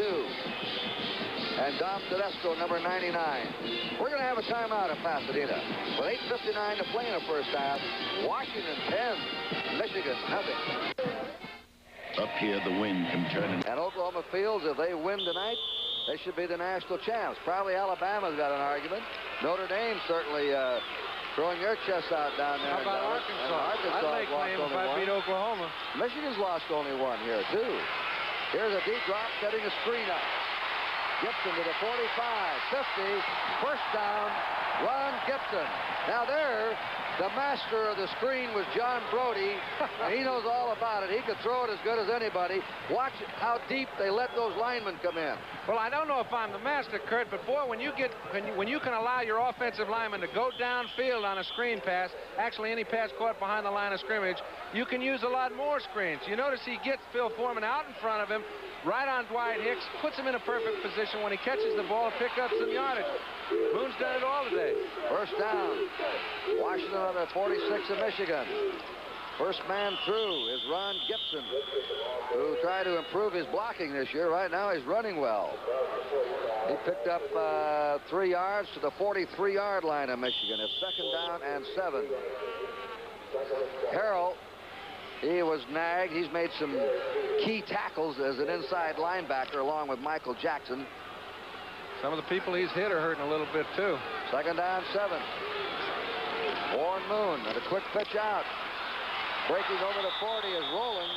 And Dom Tedesco, number 99. We're going to have a timeout in Pasadena. With 8:59 to play in the first half. Washington 10, Michigan nothing. Up here, the wind can turn. And Oklahoma Fields, if they win tonight, they should be the national champs. Probably Alabama's got an argument. Notre Dame certainly throwing their chests out down there. How about Arkansas? I'd lay claim if I beat Oklahoma. Michigan's lost only one here, too. Here's a deep drop, setting a screen up. Gibson to the 45, 50, first down, Ron Gibson. Now there, the master of the screen was John Brody. He knows all about it. He could throw it as good as anybody. Watch how deep they let those linemen come in. Well, I don't know if I'm the master, Kurt, but boy, when you can allow your offensive lineman to go downfield on a screen pass, actually any pass caught behind the line of scrimmage, you can use a lot more screens. You notice he gets Phil Foreman out in front of him, right on Dwight Hicks, puts him in a perfect position when he catches the ball, pick up some yardage. Boone's done it all today. First down. Washington on the 46 of Michigan. First man through is Ron Gibson, who tried to improve his blocking this year. Right now he's running well. He picked up 3 yards to the 43-yard line of Michigan. It's 2nd down and 7. Harrell, he was nagged. He's made some key tackles as an inside linebacker along with Michael Jackson. Some of the people he's hit are hurting a little bit, too. 2nd down, 7. Warren Moon and a quick pitch out. Breaking over the 40 is Rowland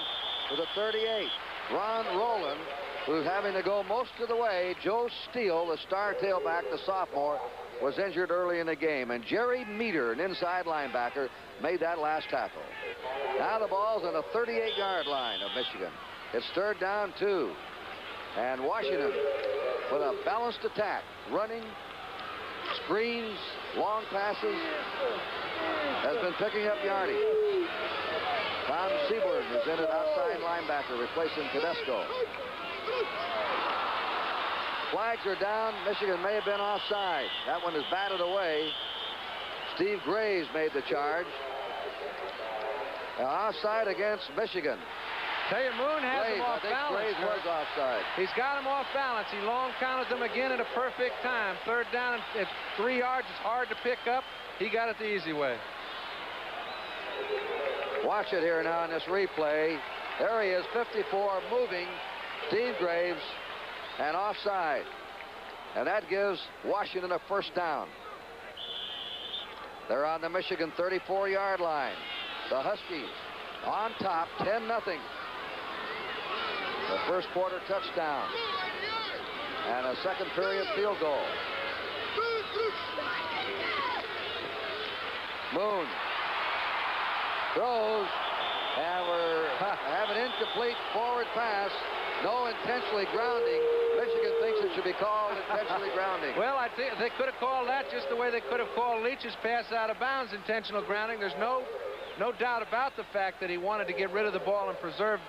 to the 38. Ron Rowland, who's having to go most of the way. Joe Steele, the star tailback, the sophomore, was injured early in the game. And Jerry Meter, an inside linebacker, made that last tackle. Now the ball's on the 38-yard line of Michigan. It's 3rd down, 2. And Washington with a balanced attack, running, screens, long passes, has been picking up yardage. Tom Seaborn is in at outside linebacker, replacing Tedesco. Flags are down. Michigan may have been offside. That one is batted away. Steve Graves made the charge. Offside against Michigan. Tell you, Moon has him off balance. Graves was offside. He's got him off balance. He long counted them again at a perfect time. 3rd down at 3 yards. It's hard to pick up. He got it the easy way. Watch it here now in this replay. There he is, 54, moving. Steve Graves, and offside. And that gives Washington a first down. They're on the Michigan 34-yard line. The Huskies on top, 10-0. The first quarter touchdown. And a second period field goal. Moon throws, and we have an incomplete forward pass. No intentionally grounding. Michigan thinks it should be called intentionally grounding. Well, I think they could have called that just the way they could have called Leach's pass out of bounds intentional grounding. There's no doubt about the fact that he wanted to get rid of the ball and preserve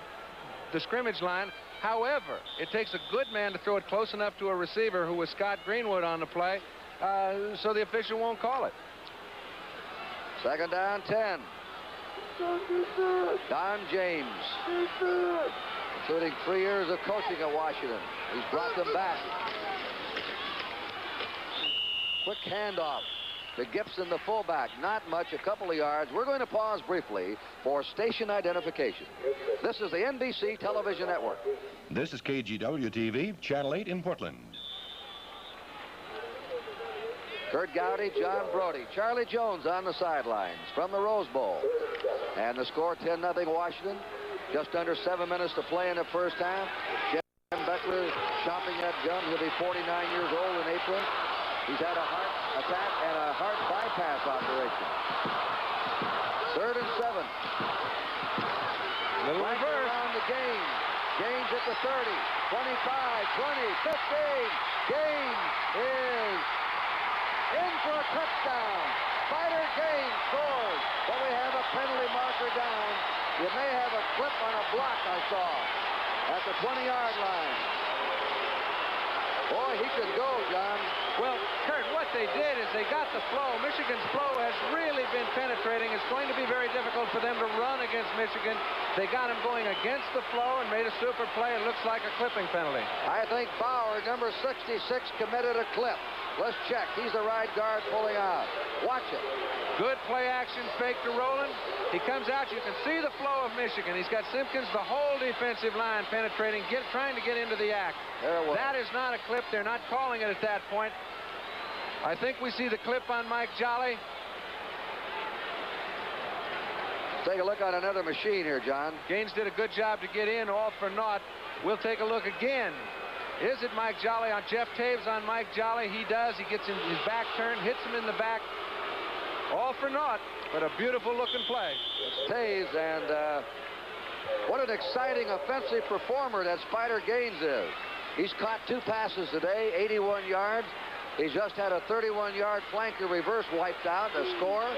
the scrimmage line. However, it takes a good man to throw it close enough to a receiver, who was Scott Greenwood on the play, so the official won't call it. 2nd down, 10. Don James, including 3 years of coaching at Washington. He's brought them back. Quick handoff to Gibson, the fullback. Not much, a couple of yards. We're going to pause briefly for station identification. This is the NBC Television Network. This is KGW-TV, Channel 8 in Portland. Kurt Gowdy, John Brody, Charlie Jones on the sidelines from the Rose Bowl. And the score 10-0 Washington. Just under 7 minutes to play in the first half. Jim Beckler is chomping that gum. He'll be 49 years old in April. He's had a heart attack and a heart bypass operation. 3rd and 7. Little reverse. Around the game. Gaines at the 30, 25, 20, 15. Gaines is in for a touchdown. Spider Gaines scores, but we have a penalty marker down. You may have a clip on a block I saw at the 20-yard line. Boy, he could go, John. Well, Kurt, what they did is they got the flow. Michigan's flow has really been penetrating. It's going to be very difficult for them to run against Michigan. They got him going against the flow and made a super play. It looks like a clipping penalty. I think Bauer, number 66, committed a clip. Let's check. He's the right guard pulling out. Watch it. Good play action fake to Rowland. He comes out. You can see the flow of Michigan. He's got Simpkins, the whole defensive line penetrating, trying to get into the act. There it was. That is not a clip. They're not calling it at that point. I think we see the clip on Mike Jolly. Take a look on another machine here, John. Gaines did a good job to get in, all for naught. We'll take a look again. Is it Mike Jolly on Jeff Taves on Mike Jolly? He does. He gets his back turned, hits him in the back. All for naught, but a beautiful looking play. It's Taves, and what an exciting offensive performer that Spider Gaines is. He's caught 2 passes today, 81 yards. He's just had a 31-yard flanker reverse wiped out, a score.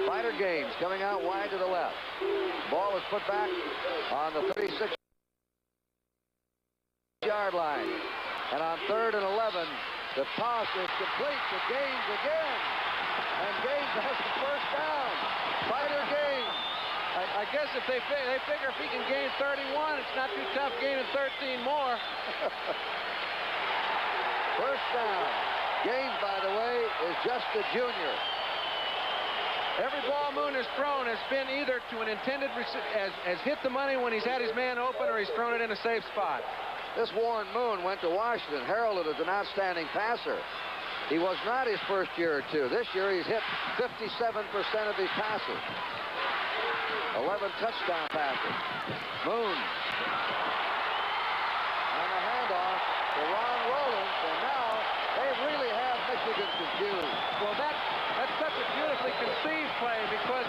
Spider Gaines coming out wide to the left. Ball is put back on the 36-yard line. And on 3rd and 11, the toss is complete to Gaines again. And Gaines has the first down. Spider Gaines. I guess if they figure if he can gain 31, it's not too tough gaining 13 more. First down. Gaines, by the way, is just a junior. Every ball Moon has thrown has been either to an intended has hit the money when he's had his man open, or he's thrown it in a safe spot. This Warren Moon went to Washington, heralded as an outstanding passer. He was not his first year or two. This year he's hit 57% of his passes. 11 touchdown passes. Moon. And a handoff to Ron Rollins, and now they really have Michigan confused. Well, that's such a beautifully conceived play, because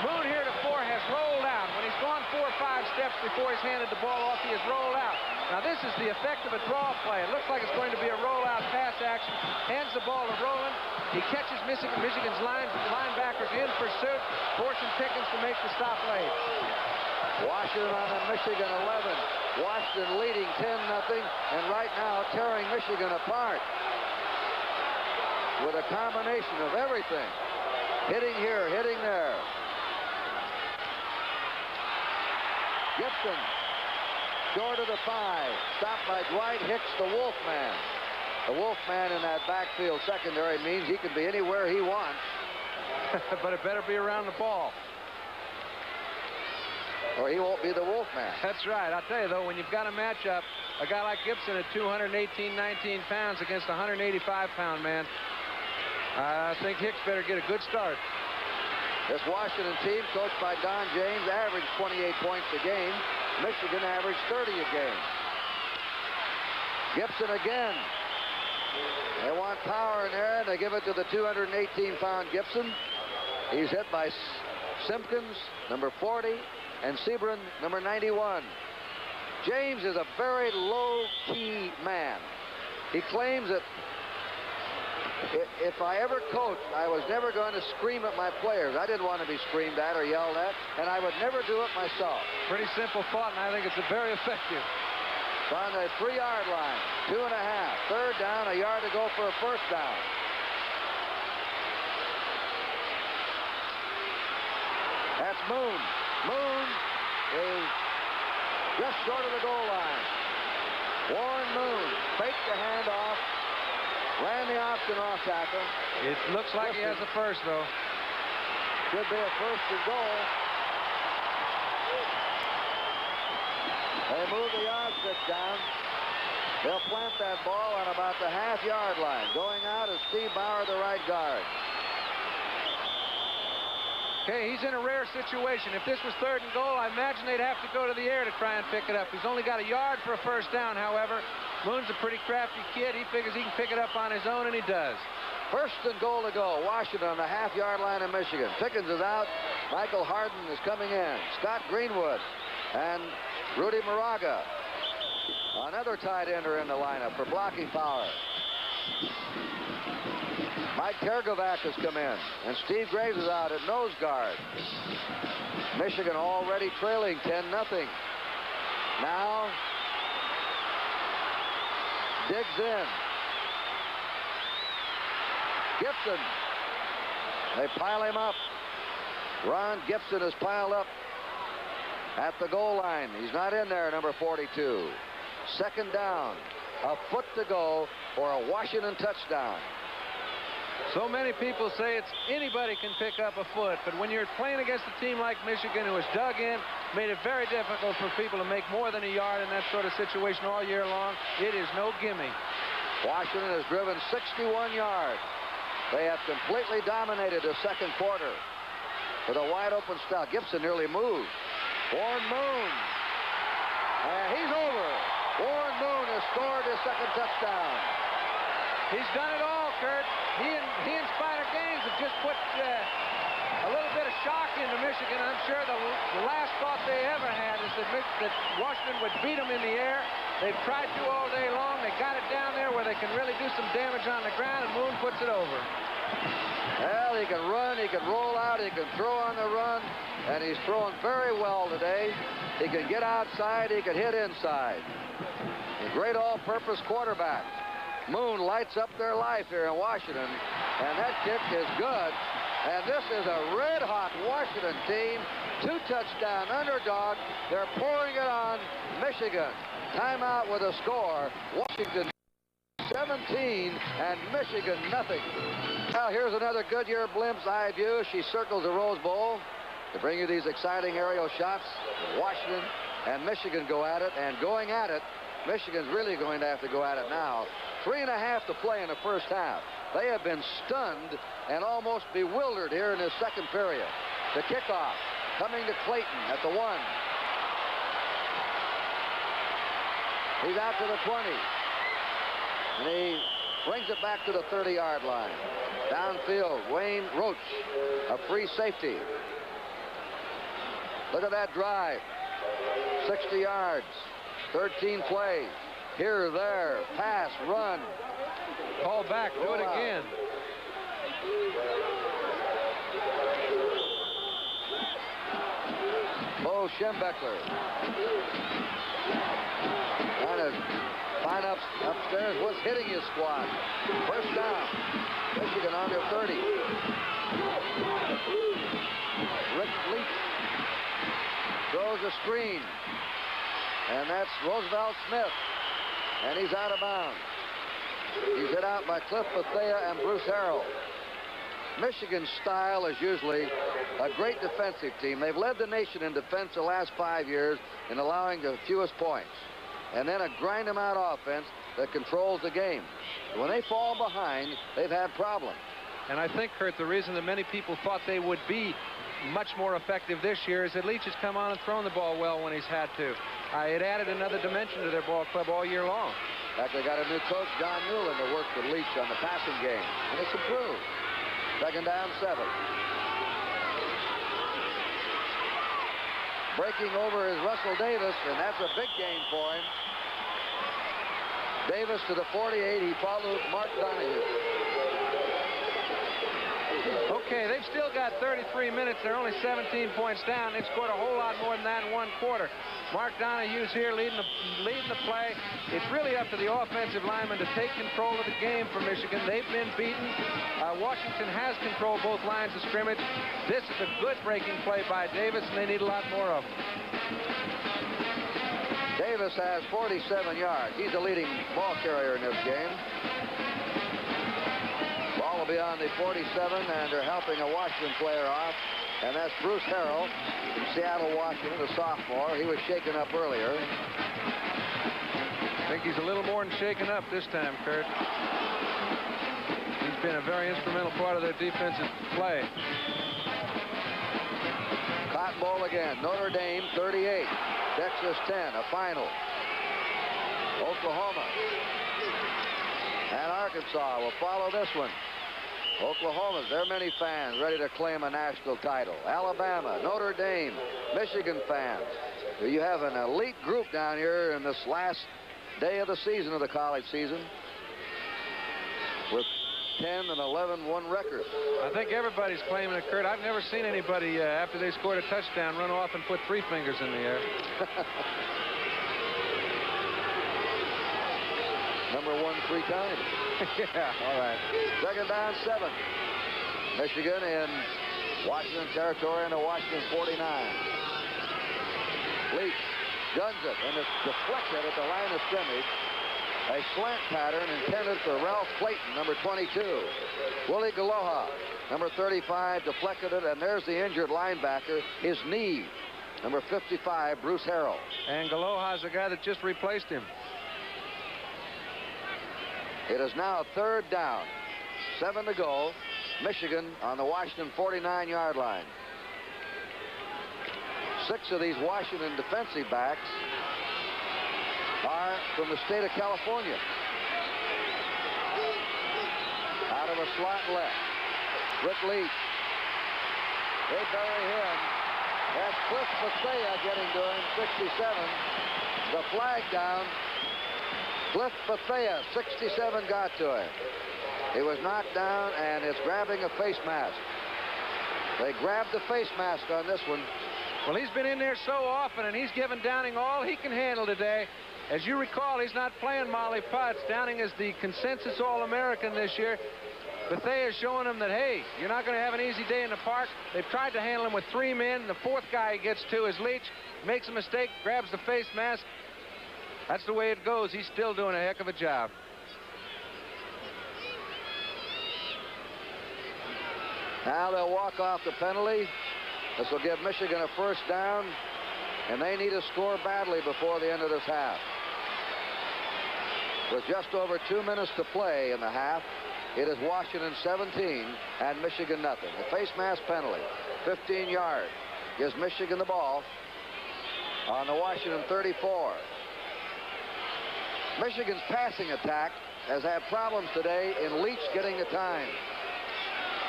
Moon heretofore has rolled out. When he's gone 4 or 5 steps before he's handed the ball off, he has rolled out. Now, this is the effect of a draw play. It looks like it's going to be a rollout pass action. Hands the ball to Rowland. He catches Michigan's linebackers in pursuit, forcing Pickens to make the stop late. Washington on the Michigan 11. Washington leading 10-0, and right now tearing Michigan apart with a combination of everything. Hitting here, hitting there. Gibson, short of the 5. Stopped by Dwight Hicks, the Wolfman. The Wolfman in that backfield secondary means he can be anywhere he wants. But it better be around the ball, or he won't be the Wolfman. That's right. I'll tell you, though, when you've got a matchup, a guy like Gibson at 218, 19 pounds against a 185-pound man, I think Hicks better get a good start. This Washington team, coached by Don James, averaged 28 points a game. Michigan averaged 30 a game. Gibson again. They want power in there, and they give it to the 218-pound Gibson. He's hit by Simpkins, number 40, and Sebring, number 91. James is a very low-key man. He claims that if I ever coached, I was never going to scream at my players. I didn't want to be screamed at or yelled at, and I would never do it myself. Pretty simple thought, and I think it's very effective. It's on the 3-yard line, 2.5. 3rd down, a yard to go for a first down. That's Moon. Moon is just short of the goal line. Warren Moon faked the handoff, ran the option off tackle. It looks like he has a first, though. Should be a first and goal. They move the yardstick down. They'll plant that ball on about the half-yard line. Going out is Steve Bauer, the right guard. Okay, he's in a rare situation. If this was 3rd and goal, I imagine they'd have to go to the air to try and pick it up. He's only got a yard for a first down, however. Moon's a pretty crafty kid. He figures he can pick it up on his own, and he does. 1st and goal to go. Washington on the half-yard line of Michigan. Pickens is out. Michael Harden is coming in. Scott Greenwood and Rudy Moraga. Another tight ender in the lineup for blocking power. Mike Tergovac has come in, and Steve Graves is out at nose guard. Michigan already trailing 10-0. Now, Diggs in. Gibson. They pile him up. Ron Gibson is piled up at the goal line. He's not in there, number 42. 2nd down. A foot to go for a Washington touchdown. So many people say it's anybody can pick up a foot, but when you're playing against a team like Michigan, who has dug in, made it very difficult for people to make more than a yard in that sort of situation all year long, it is no gimme. Washington has driven 61 yards. They have completely dominated the 2nd quarter with a wide-open style. Gibson nearly moved. Warren Moon. And he's over. Warren Moon has scored his 2nd touchdown. He's done it all, Kurt. He and Spider Gaines have just put a little bit of shock into Michigan. I'm sure the last thought they ever had is that Washington would beat them in the air. They've tried to all day long. They got it down there where they can really do some damage on the ground, and Moon puts it over. Well, he can run, he can roll out, he can throw on the run, and he's throwing very well today. He can get outside, he can hit inside. A great all-purpose quarterback. Moon lights up their life here in Washington, and that kick is good. And this is a red-hot Washington team. 2-touchdown underdog. They're pouring it on Michigan. Timeout with a score. Washington 17 and Michigan nothing. Now here's another Goodyear Blimps eye view. She circles the Rose Bowl to bring you these exciting aerial shots. Washington and Michigan go at it, and going at it, Michigan's really going to have to go at it now. 3.5 to play in the 1st half. They have been stunned and almost bewildered here in this 2nd period. The kickoff coming to Clayton at the 1. He's out to the 20. And he brings it back to the 30-yard line. Downfield, Wayne Roach, a free safety. Look at that drive. 60 yards, 13 plays. Here, there, pass, run. Call back, do it again. Bo Schembechler. Trying to find upstairs what's hitting his squad. 1st down. Michigan on their 30. Rick Leach throws a screen. And that's Roosevelt Smith. And he's out of bounds. He's hit out by Cliff Bethea and Bruce Harrell. Michigan's style is usually a great defensive team. They've led the nation in defense the last 5 years in allowing the fewest points. And then a grind-them-out offense that controls the game. When they fall behind, they've had problems. And I think, Kurt, the reason that many people thought they would be much more effective this year is that Leach has come on and thrown the ball well when he's had to. It added another dimension to their ball club all year long. In fact, they got a new coach, John Newland, to work with Leach on the passing game. And it's improved. 2nd down, 7. Breaking over is Russell Davis, and that's a big gain for him. Davis to the 48. He followed Mark Donahue. Okay, they've still got 33 minutes. They're only 17 points down. They've scored a whole lot more than that in 1 quarter. Mark Donahue's here leading the play. It's really up to the offensive linemen to take control of the game for Michigan. They've been beaten. Washington has controlled both lines of scrimmage. This is a good breaking play by Davis, and they need a lot more of them. Davis has 47 yards. He's the leading ball carrier in this game. Ball will be on the 47, and they're helping a Washington player off. And that's Bruce Harrell from Seattle, Washington, a sophomore. He was shaken up earlier. I think he's a little more than shaken up this time, Kurt. He's been a very instrumental part of their defensive play. Cotton Bowl again. Notre Dame 38. Texas 10. A final. Oklahoma and Arkansas will follow this one. Oklahoma's, there are many fans ready to claim a national title. Alabama, Notre Dame, Michigan fans. You have an elite group down here in this last day of the season, of the college season, with 10 and 11-1 records. I think everybody's claiming it, Kurt. I've never seen anybody, after they scored a touchdown, run off and put 3 fingers in the air. Number 1 3 times. Yeah, all right. Second down, 7. Michigan in Washington territory in the Washington 49. Leach guns it, and it's deflected at the line of scrimmage. A slant pattern intended for Ralph Clayton, number 22. Willie Galoha, number 35, deflected it, and there's the injured linebacker, his knee, number 55, Bruce Harrell. And Galoha's the guy that just replaced him. It is now 3rd down. 7 to go. Michigan on the Washington 49-yard line. 6 of these Washington defensive backs are from the state of California. Out of a slot left. Rick Leach. They bury him. That's Cliff Bethea getting to him, 67. The flag down. Cliff Bethea, 67, got to him. He was knocked down, and it's grabbing a face mask. They grabbed the face mask on this one. Well, he's been in there so often, and he's given Downing all he can handle today. As you recall, he's not playing Molly Potts. Downing is the consensus All-American this year. Bethea is showing him that, hey, you're not going to have an easy day in the park. They've tried to handle him with 3 men. The 4th guy he gets to is Leach. Makes a mistake, grabs the face mask. That's the way it goes. He's still doing a heck of a job. Now they'll walk off the penalty. This will give Michigan a 1st down, and they need to score badly before the end of this half. With just over 2 minutes to play in the half, it is Washington 17 and Michigan nothing. The face mask penalty, 15 yards, gives Michigan the ball on the Washington 34. Michigan's passing attack has had problems today in Leach getting the time.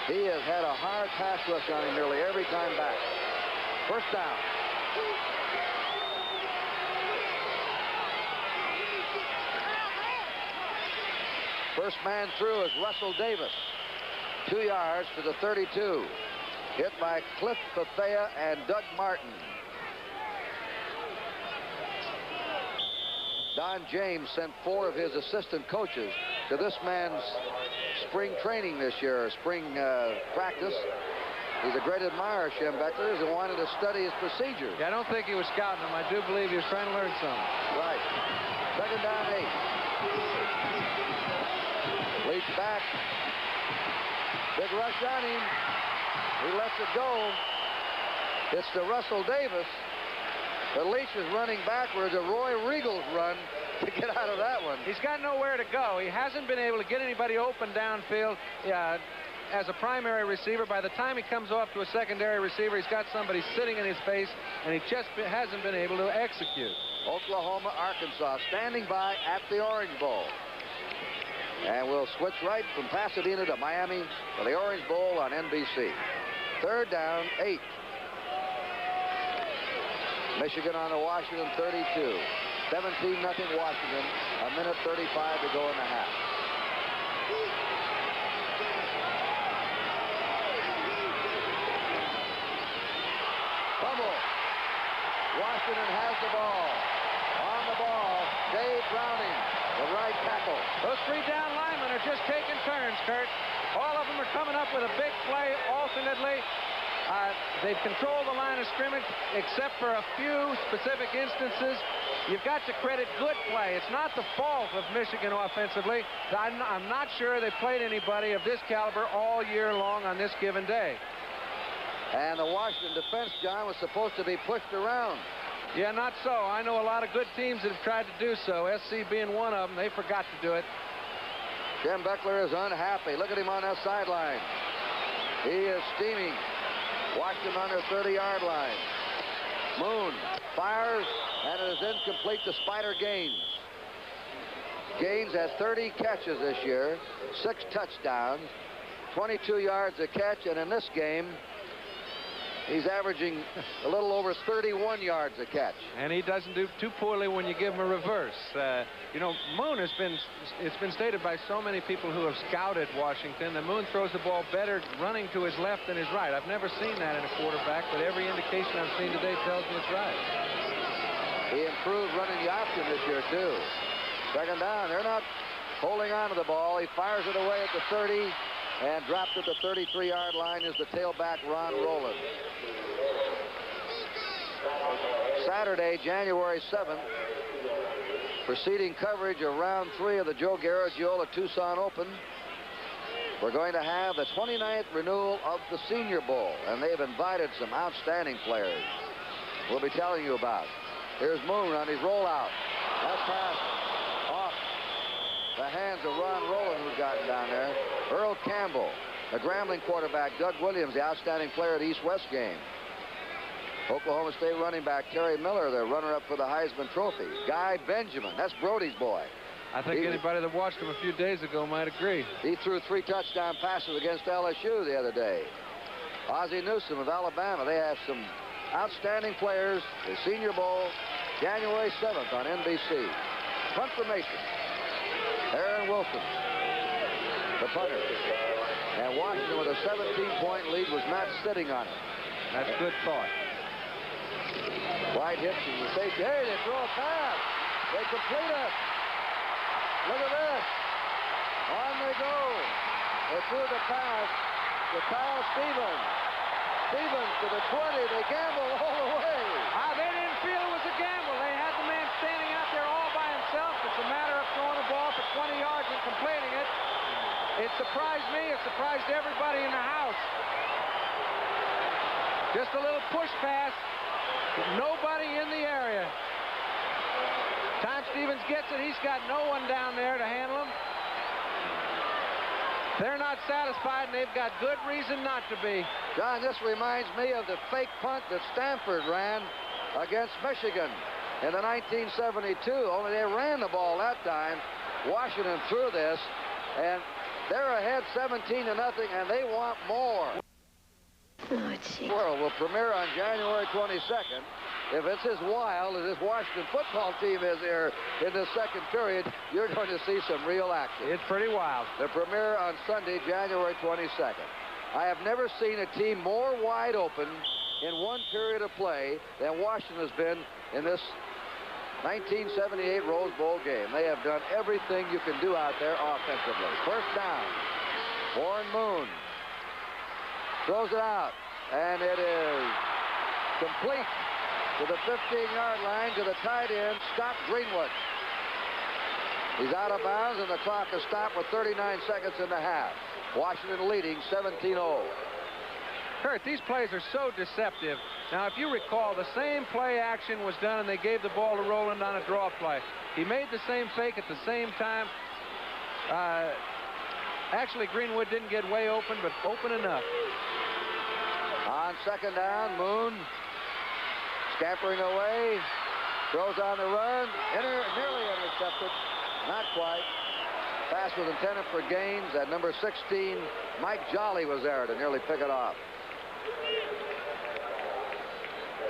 He has had a hard pass rush on him nearly every time back. 1st down. First man through is Russell Davis. 2 yards to the 32. Hit by Cliff Bethea and Doug Martin. Don James sent 4 of his assistant coaches to this man's spring training this year, spring practice. He's a great admirer of Schembechler's and wanted to study his procedures. Yeah, I don't think he was scouting him. I do believe he was trying to learn something. Right. 2nd down, 8. Leach back. Big rush on him. He lets it go. It's to Russell Davis. But Leach is running backwards. A Roy Regal's run to get out of that one. He's got nowhere to go. He hasn't been able to get anybody open downfield as a primary receiver. By the time he comes off to a secondary receiver, he's got somebody sitting in his face, and he just hasn't been able to execute. Oklahoma, Arkansas standing by at the Orange Bowl. And we'll switch right from Pasadena to Miami for the Orange Bowl on NBC. 3rd down, 8. Michigan on the Washington 32. 17-0 Washington. 1:35 to go in the half. Fumble. Washington has the ball. On the ball, Dave Browning, the right tackle. Those 3 down linemen are just taking turns, Kurt. All of them are coming up with a big play alternately. They've controlled the line of scrimmage, except for a few specific instances. You've got to credit good play. It's not the fault of Michigan offensively. I'm not sure they played anybody of this caliber all year long on this given day. And the Washington defense, John, was supposed to be pushed around. Yeah, not so. I know a lot of good teams that have tried to do so. SC being one of them, they forgot to do it. Schembechler is unhappy. Look at him on that sideline. He is steaming. Washington on their 30-yard line. Moon fires, and it is incomplete to Spider Gaines. Gaines has 30 catches this year, 6 touchdowns, 22 yards a catch, and in this game, he's averaging a little over 31 yards a catch. And he doesn't do too poorly when you give him a reverse. You know, Moon it's been stated by so many people who have scouted Washington that Moon throws the ball better running to his left than his right. I've never seen that in a quarterback, but every indication I've seen today tells me it's right. He improved running the option this year, too. Second down. They're not holding on to the ball. He fires it away at the 30 and dropped at the 33-yard line is the tailback, Ron Rowland. Saturday, January 7th, preceding coverage of round 3 of the Joe Garagiola Tucson Open. We're going to have the 29th renewal of the Senior Bowl, and they've invited some outstanding players we'll be telling you about. Here's Moon on his rollout. That pass off the hands of Ron Rowland, who's gotten down there. Earl Campbell, the Grambling quarterback. Doug Williams, the outstanding player of the East-West game. Oklahoma State running back Terry Miller, the runner-up for the Heisman Trophy. Guy Benjamin, that's Brody's boy. I think anybody that watched him a few days ago might agree. He threw 3 touchdown passes against LSU the other day. Ozzie Newsome of Alabama. They have some outstanding players. The Senior Bowl, January 7th on NBC. Punt formation. Aaron Wilson, the punter. And Washington with a 17-point lead was not sitting on it. That's good thought. Wide hits and the safety. Hey, they throw a pass. They complete it. Look at this. On they go. They threw the pass to Kyle Stevens. Stevens to the 20. They gamble all the way. They didn't feel it was a gamble. They had the man standing out there all by himself. It's a matter of throwing the ball for 20 yards and completing it. It surprised me. It surprised everybody in the house. Just a little push pass. Nobody in the area. Time Stevens gets it. He's got no one down there to handle him. They're not satisfied, and they've got good reason not to be. John, this reminds me of the fake punt that Stanford ran against Michigan in the 1972. Only they ran the ball that time. Washington threw this, and they're ahead 17-0, and they want more. World will premiere on January 22nd. If it's as wild as this Washington football team is here in the second period, you're going to see some real action. It's pretty wild. The premiere on Sunday, January 22nd. I have never seen a team more wide open in one period of play than Washington has been in this 1978 Rose Bowl game. They have done everything you can do out there offensively. First down. Warren Moon throws it out, and it is complete to the 15-yard line to the tight end, Scott Greenwood. He's out of bounds, and the clock is stopped with 39 seconds in the half. Washington leading 17-0. Kurt, these plays are so deceptive. Now, if you recall, the same play action was done, and they gave the ball to Rowland on a draw play. He made the same fake at the same time. Actually, Greenwood didn't get way open, but open enough. On second down, Moon scampering away, throws on the run, nearly intercepted, not quite. Pass was intended for Gaines, and number 16, Mike Jolly, was there to nearly pick it off.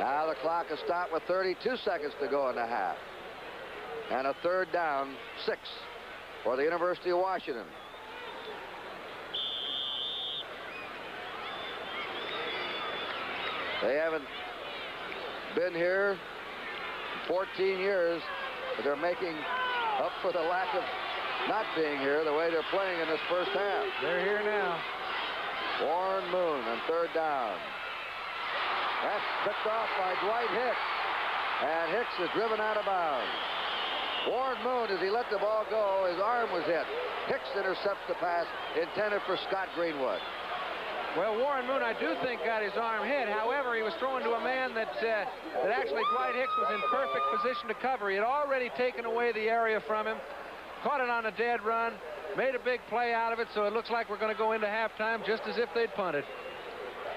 Now the clock is stopped with 32 seconds to go in the half. And a third down, 6 for the University of Washington. They haven't been here 14 years, but they're making up for the lack of not being here the way they're playing in this first half. They're here now. Warren Moon on third down. That's picked off by Dwight Hicks. And Hicks is driven out of bounds. Warren Moon, as he let the ball go, his arm was hit. Hicks intercepts the pass intended for Scott Greenwood. Well, Warren Moon, I do think, got his arm hit. However, he was throwing to a man that actually Dwight Hicks was in perfect position to cover. He had already taken away the area from him, caught it on a dead run, made a big play out of it, so it looks like we're going to go into halftime just as if they'd punted.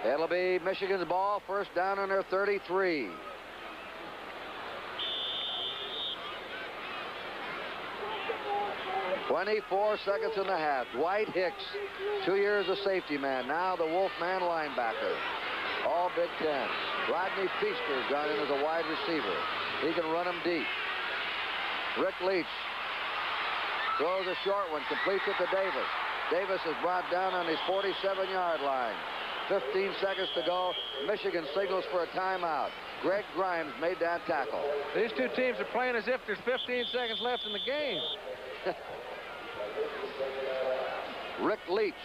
It'll be Michigan's ball, first down on their 33. "24 seconds in the half. Dwight Hicks, 2 years a safety man, now the Wolfman linebacker. All Big Ten. Rodney Feaster's gone in as a wide receiver. He can run them deep. Rick Leach throws a short one, completes it to Davis. Davis is brought down on his 47-yard line. 15 seconds to go. Michigan signals for a timeout. Greg Grimes made that tackle. These two teams are playing as if there's 15 seconds left in the game. Rick Leach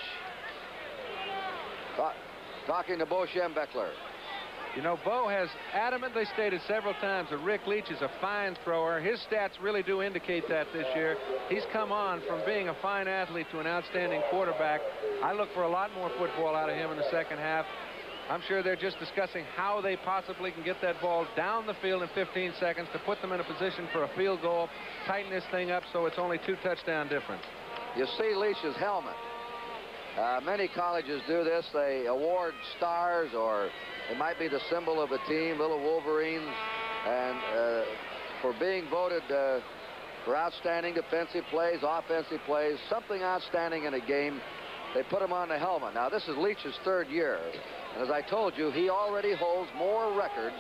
talking to Bo Schembechler. You know, Bo has adamantly stated several times that Rick Leach is a fine thrower. His stats really do indicate that this year. He's come on from being a fine athlete to an outstanding quarterback. I look for a lot more football out of him in the second half. I'm sure they're just discussing how they possibly can get that ball down the field in 15 seconds to put them in a position for a field goal, tighten this thing up so it's only 2 touchdown difference. You see Leach's helmet. Many colleges do this. They award stars, or it might be the symbol of a team, little Wolverines, and for being voted for outstanding defensive plays, offensive plays, something outstanding in a game, they put him on the helmet. Now, this is Leach's 3rd year, and as I told you, he already holds more records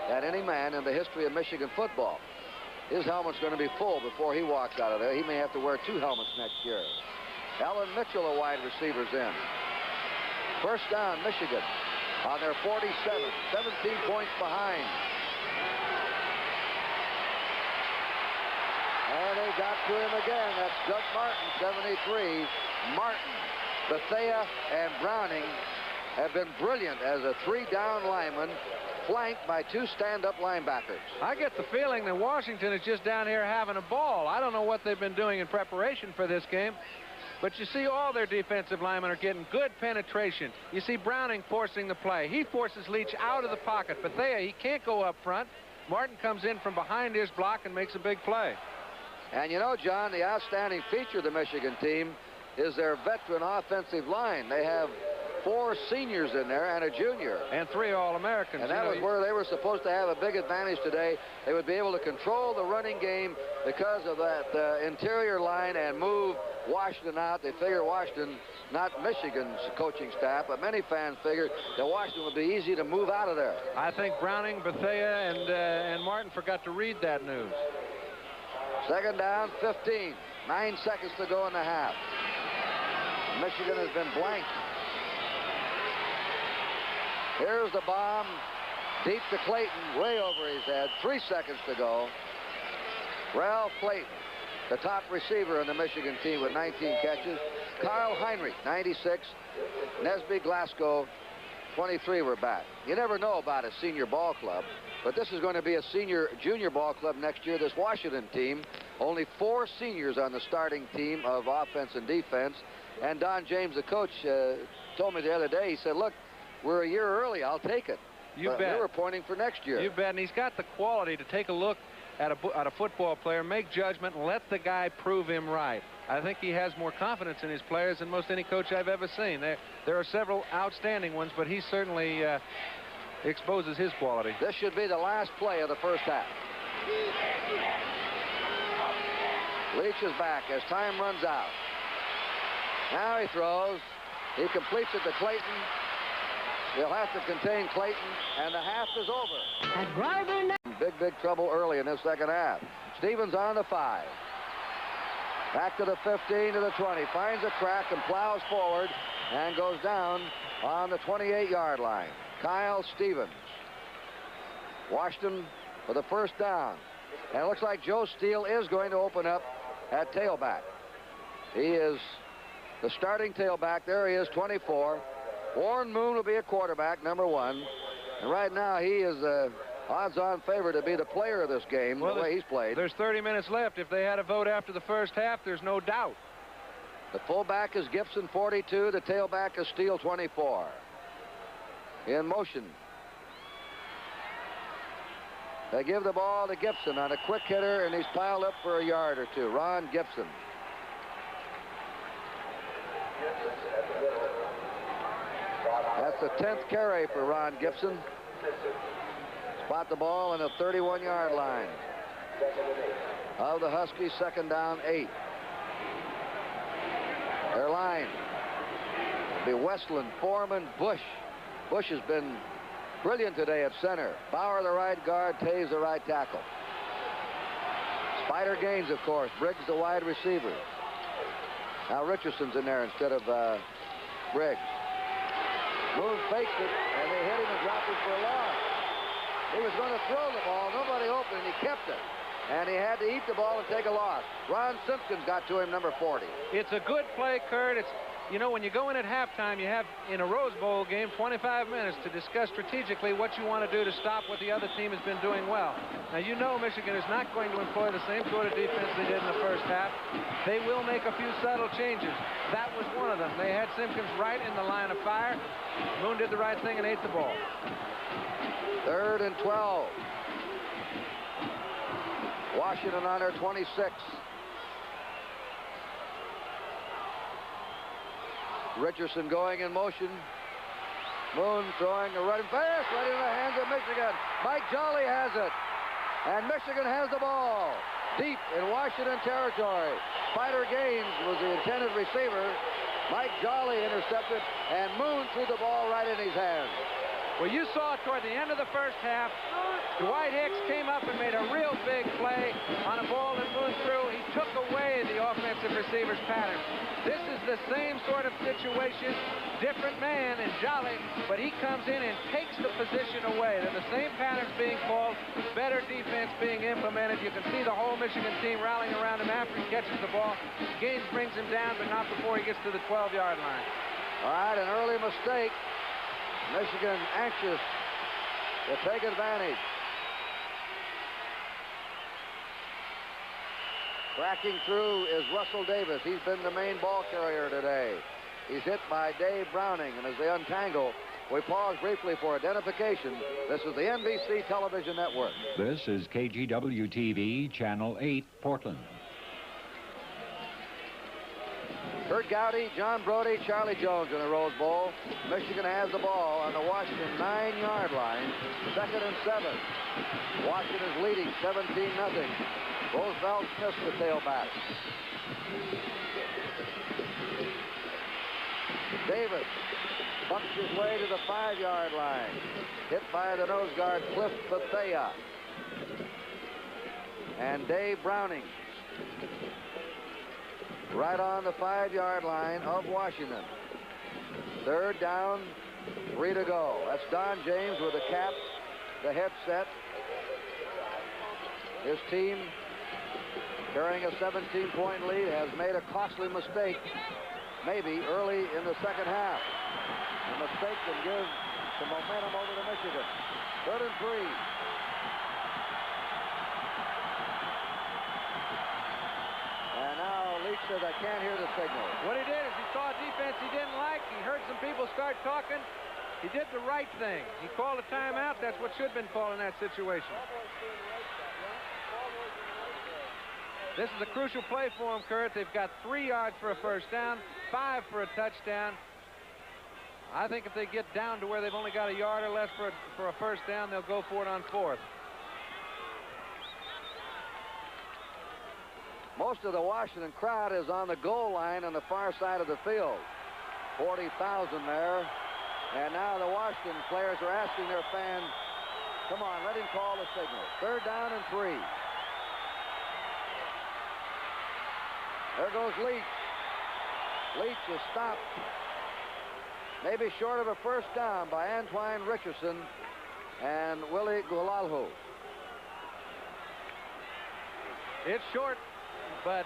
than any man in the history of Michigan football. His helmet's going to be full before he walks out of there. He may have to wear 2 helmets next year. Alan Mitchell, a wide receiver's in. First down, Michigan on their 47, 17 points behind. And they got to him again. That's Doug Martin, 73. Martin, Bethea, and Browning have been brilliant as a 3-down lineman, flanked by 2 stand-up linebackers. I get the feeling that Washington is just down here having a ball. I don't know what they've been doing in preparation for this game, but you see all their defensive linemen are getting good penetration. You see Browning forcing the play. He forces Leach out of the pocket. Bethea, he can't go up front. Martin comes in from behind his block and makes a big play. And you know, John, the outstanding feature of the Michigan team is their veteran offensive line. They have 4 seniors in there and a junior. And 3 All-Americans. And that was where they were supposed to have a big advantage today. They would be able to control the running game because of that interior line and move Washington out. They figure Washington, not Michigan's coaching staff, but many fans figured that Washington would be easy to move out of there. I think Browning, Bethea, and Martin forgot to read that news. Second down, 15. 9 seconds to go in the half. Michigan has been blanked. Here's the bomb, deep to Clayton, way over his head. 3 seconds to go. Ralph Clayton, the top receiver in the Michigan team with 19 catches. Carl Heinrich, 96. Nesby Glasgow, 23 were back. You never know about a senior ball club, but this is going to be a junior ball club next year. This Washington team, only 4 seniors on the starting team of offense and defense. And Don James, the coach, told me the other day, he said, look, we're a year early. I'll take it. You bet. They were pointing for next year. You bet. And he's got the quality to take a look at a football player, make judgment, and let the guy prove him right. I think he has more confidence in his players than most any coach I've ever seen. There are several outstanding ones, but he certainly exposes his quality. This should be the last play of the first half. Leach is back as time runs out. Now he throws. He completes it to Clayton. He'll have to contain Clayton, and the half is over. Big trouble early in this second half. Stevens on the 5. Back to the 15, to the 20. Finds a crack and plows forward and goes down on the 28-yard line. Kyle Stevens. Washington for the first down. And it looks like Joe Steele is going to open up at tailback. He is the starting tailback. There he is, 24. Warren Moon will be a quarterback, number 1. And right now he is the odds-on favorite to be the player of this game, the way he's played. There's 30 minutes left. If they had a vote after the first half, there's no doubt. The fullback is Gibson, 42. The tailback is Steele, 24. In motion. They give the ball to Gibson on a quick hitter, and he's piled up for a yard or 2. Ron Gibson. That's the 10th carry for Ron Gibson. Spot the ball on the 31-yard line of the Huskies. Second down, 8. Their line will be Westland, Foreman, Bush. Bush has been brilliant today at center. Bauer the right guard, Taves the right tackle. Spider Gaines, of course. Briggs the wide receiver. Now Richardson's in there instead of Briggs. Moon fakes it, and they hit him and dropped him for a loss. He was going to throw the ball. Nobody open, and he kept it. And he had to eat the ball and take a loss. Ron Simpkins got to him, number 40. It's a good play, Kurt. It's, you know, when you go in at halftime, you have, in a Rose Bowl game, 25 minutes to discuss strategically what you want to do to stop what the other team has been doing well. Now, you know Michigan is not going to employ the same sort of defense they did in the first half. They will make a few subtle changes. That was one of them. They had Simpkins right in the line of fire. Moon did the right thing and ate the ball. 3rd and 12. Washington on their 26. Richardson going in motion. Moon throwing a running pass right in the hands of Michigan. Mike Jolly has it. And Michigan has the ball deep in Washington territory. Spider Gaines was the intended receiver. Mike Jolly intercepted, and Moon threw the ball right in his hands. Well, you saw toward the end of the first half, Dwight Hicks came up and made a real big play on a ball that Moon threw. He took away the offensive receiver's pattern. This is the same sort of situation, different man in Jolly, but he comes in and takes the position away. They're the same patterns being called, better defense being implemented. You can see the whole Michigan team rallying around him after he catches the ball. Gaines brings him down, but not before he gets to the 12-yard line. All right, an early mistake. Michigan anxious to take advantage. Cracking through is Russell Davis. He's been the main ball carrier today. He's hit by Dave Browning, and as they untangle, we pause briefly for identification. This is the NBC Television Network. This is KGW-TV, Channel 8, Portland. Kurt Gowdy, John Brody, Charlie Jones in the Rose Bowl. Michigan has the ball on the Washington 9-yard line. 2nd and 7. Washington is leading 17-0. Roosevelt Smith the tailback. Davis bumps his way to the 5-yard line. Hit by the nose guard Cliff Bethea. And Dave Browning. Right on the 5-yard line of Washington. 3rd down, 3 to go. That's Don James with the cap, the headset. His team, carrying a 17-point lead, has made a costly mistake, maybe early in the second half. The mistake can give some momentum over to Michigan. 3rd and 3. And now Leach says, I can't hear the signal. What he did is he saw a defense he didn't like. He heard some people start talking. He did the right thing. He called a timeout. That's what should have been called in that situation. This is a crucial play for them, Kurt. They've got 3 yards for a first down, 5 for a touchdown. I think if they get down to where they've only got a yard or less for a first down, they'll go for it on 4th. Most of the Washington crowd is on the goal line on the far side of the field. 40,000 there. And now the Washington players are asking their fans, come on, let him call the signal. 3rd down and 3. There goes Leach. Leach is stopped. Maybe short of a first down by Antoine Richardson and Willie Gulalhu. It's short. But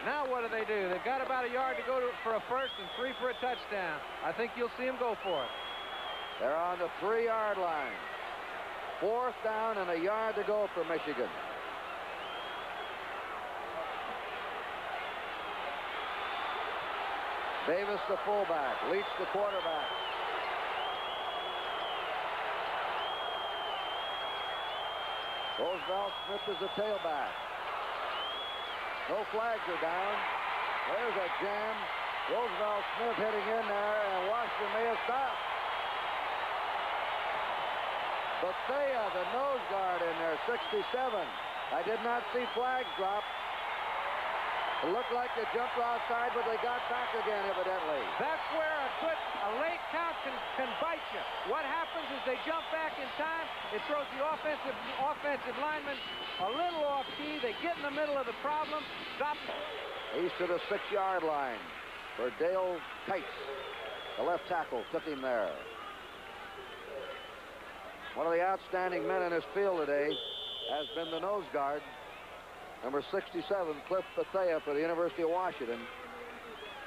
now what do? They've got about a yard to go for a first and 3 for a touchdown. I think you'll see them go for it. They're on the 3-yard line. 4th down and a yard to go for Michigan. Davis the fullback. Leach the quarterback. Roosevelt Smith is the tailback. No flags are down. There's a jam. Roosevelt Smith hitting in there, and Washington may have stopped. Bethea, the nose guard in there, 67. I did not see flags drop. It looked like they jumped outside, but they got back again, evidently. That's where a late count can bite you. What happens is they jump back in time. It throws the offensive lineman a little off key. They get in the middle of the problem. Stop. He's to the 6-yard line for Dale Tice. The left tackle took him there. One of the outstanding men in this field today has been the nose guard, number 67, Cliff Bethea for the University of Washington.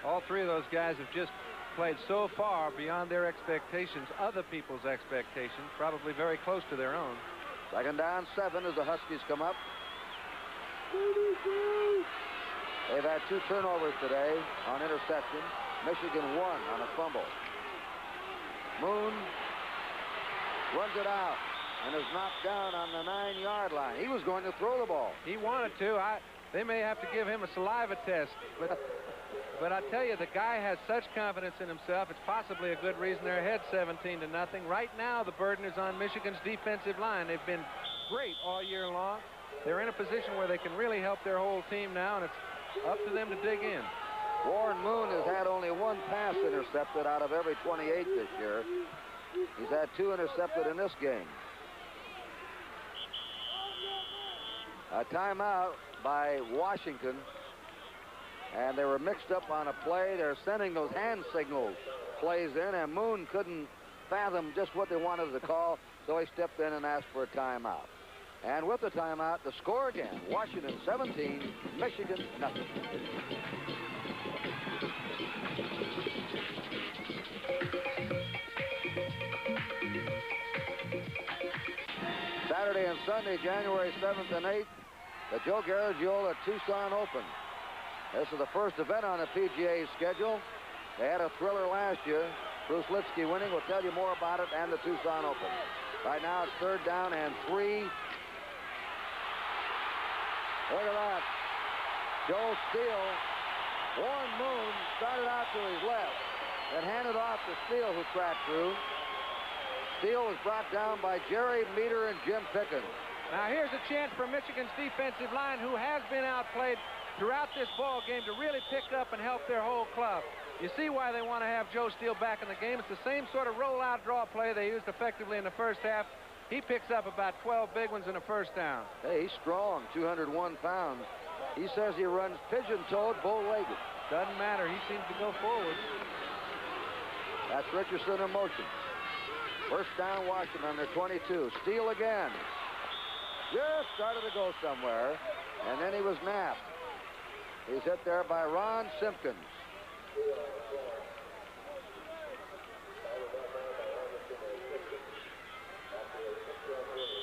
All three of those guys have just played so far beyond their expectations, other people's expectations, probably very close to their own. Second down, 7 as the Huskies come up. They've had 2 turnovers today on interception. Michigan 1 on a fumble. Moon runs it out and is knocked down on the 9-yard line. He was going to throw the ball. He wanted to. They may have to give him a saliva test. But I tell you, the guy has such confidence in himself. It's possibly a good reason they're ahead 17-0. Right now, the burden is on Michigan's defensive line. They've been great all year long. They're in a position where they can really help their whole team now, and it's up to them to dig in. Warren Moon has had only 1 pass intercepted out of every 28 this year. He's had 2 intercepted in this game. A timeout by Washington, and they were mixed up on a play. They're sending those hand signals plays in, and Moon couldn't fathom just what they wanted to call, so he stepped in and asked for a timeout. And with the timeout, the score again, Washington 17, Michigan nothing. Saturday and Sunday, January 7th and 8th, the Joe Garagiola Tucson Open. This is the first event on the PGA schedule. They had a thriller last year. Bruce Lipsky winning. We'll tell you more about it and the Tucson Open. Right now it's 3rd down and 3. Look at that. Joe Steele. Warren Moon started out to his left and handed off to Steele, who cracked through. Steele was brought down by Jerry Meter and Jim Pickens. Now here's a chance for Michigan's defensive line, who has been outplayed throughout this ball game, to really pick up and help their whole club. You see why they want to have Joe Steele back in the game. It's the same sort of rollout draw play they used effectively in the first half. He picks up about 12 big ones in a first down. Hey, he's strong, 201 pounds. He says he runs pigeon-toed, bow-legged. Doesn't matter. He seems to go forward. That's Richardson in motion. First down, Washington on their 22. Steele again. Just started to go somewhere, and then he was napped. He's hit there by Ron Simpkins.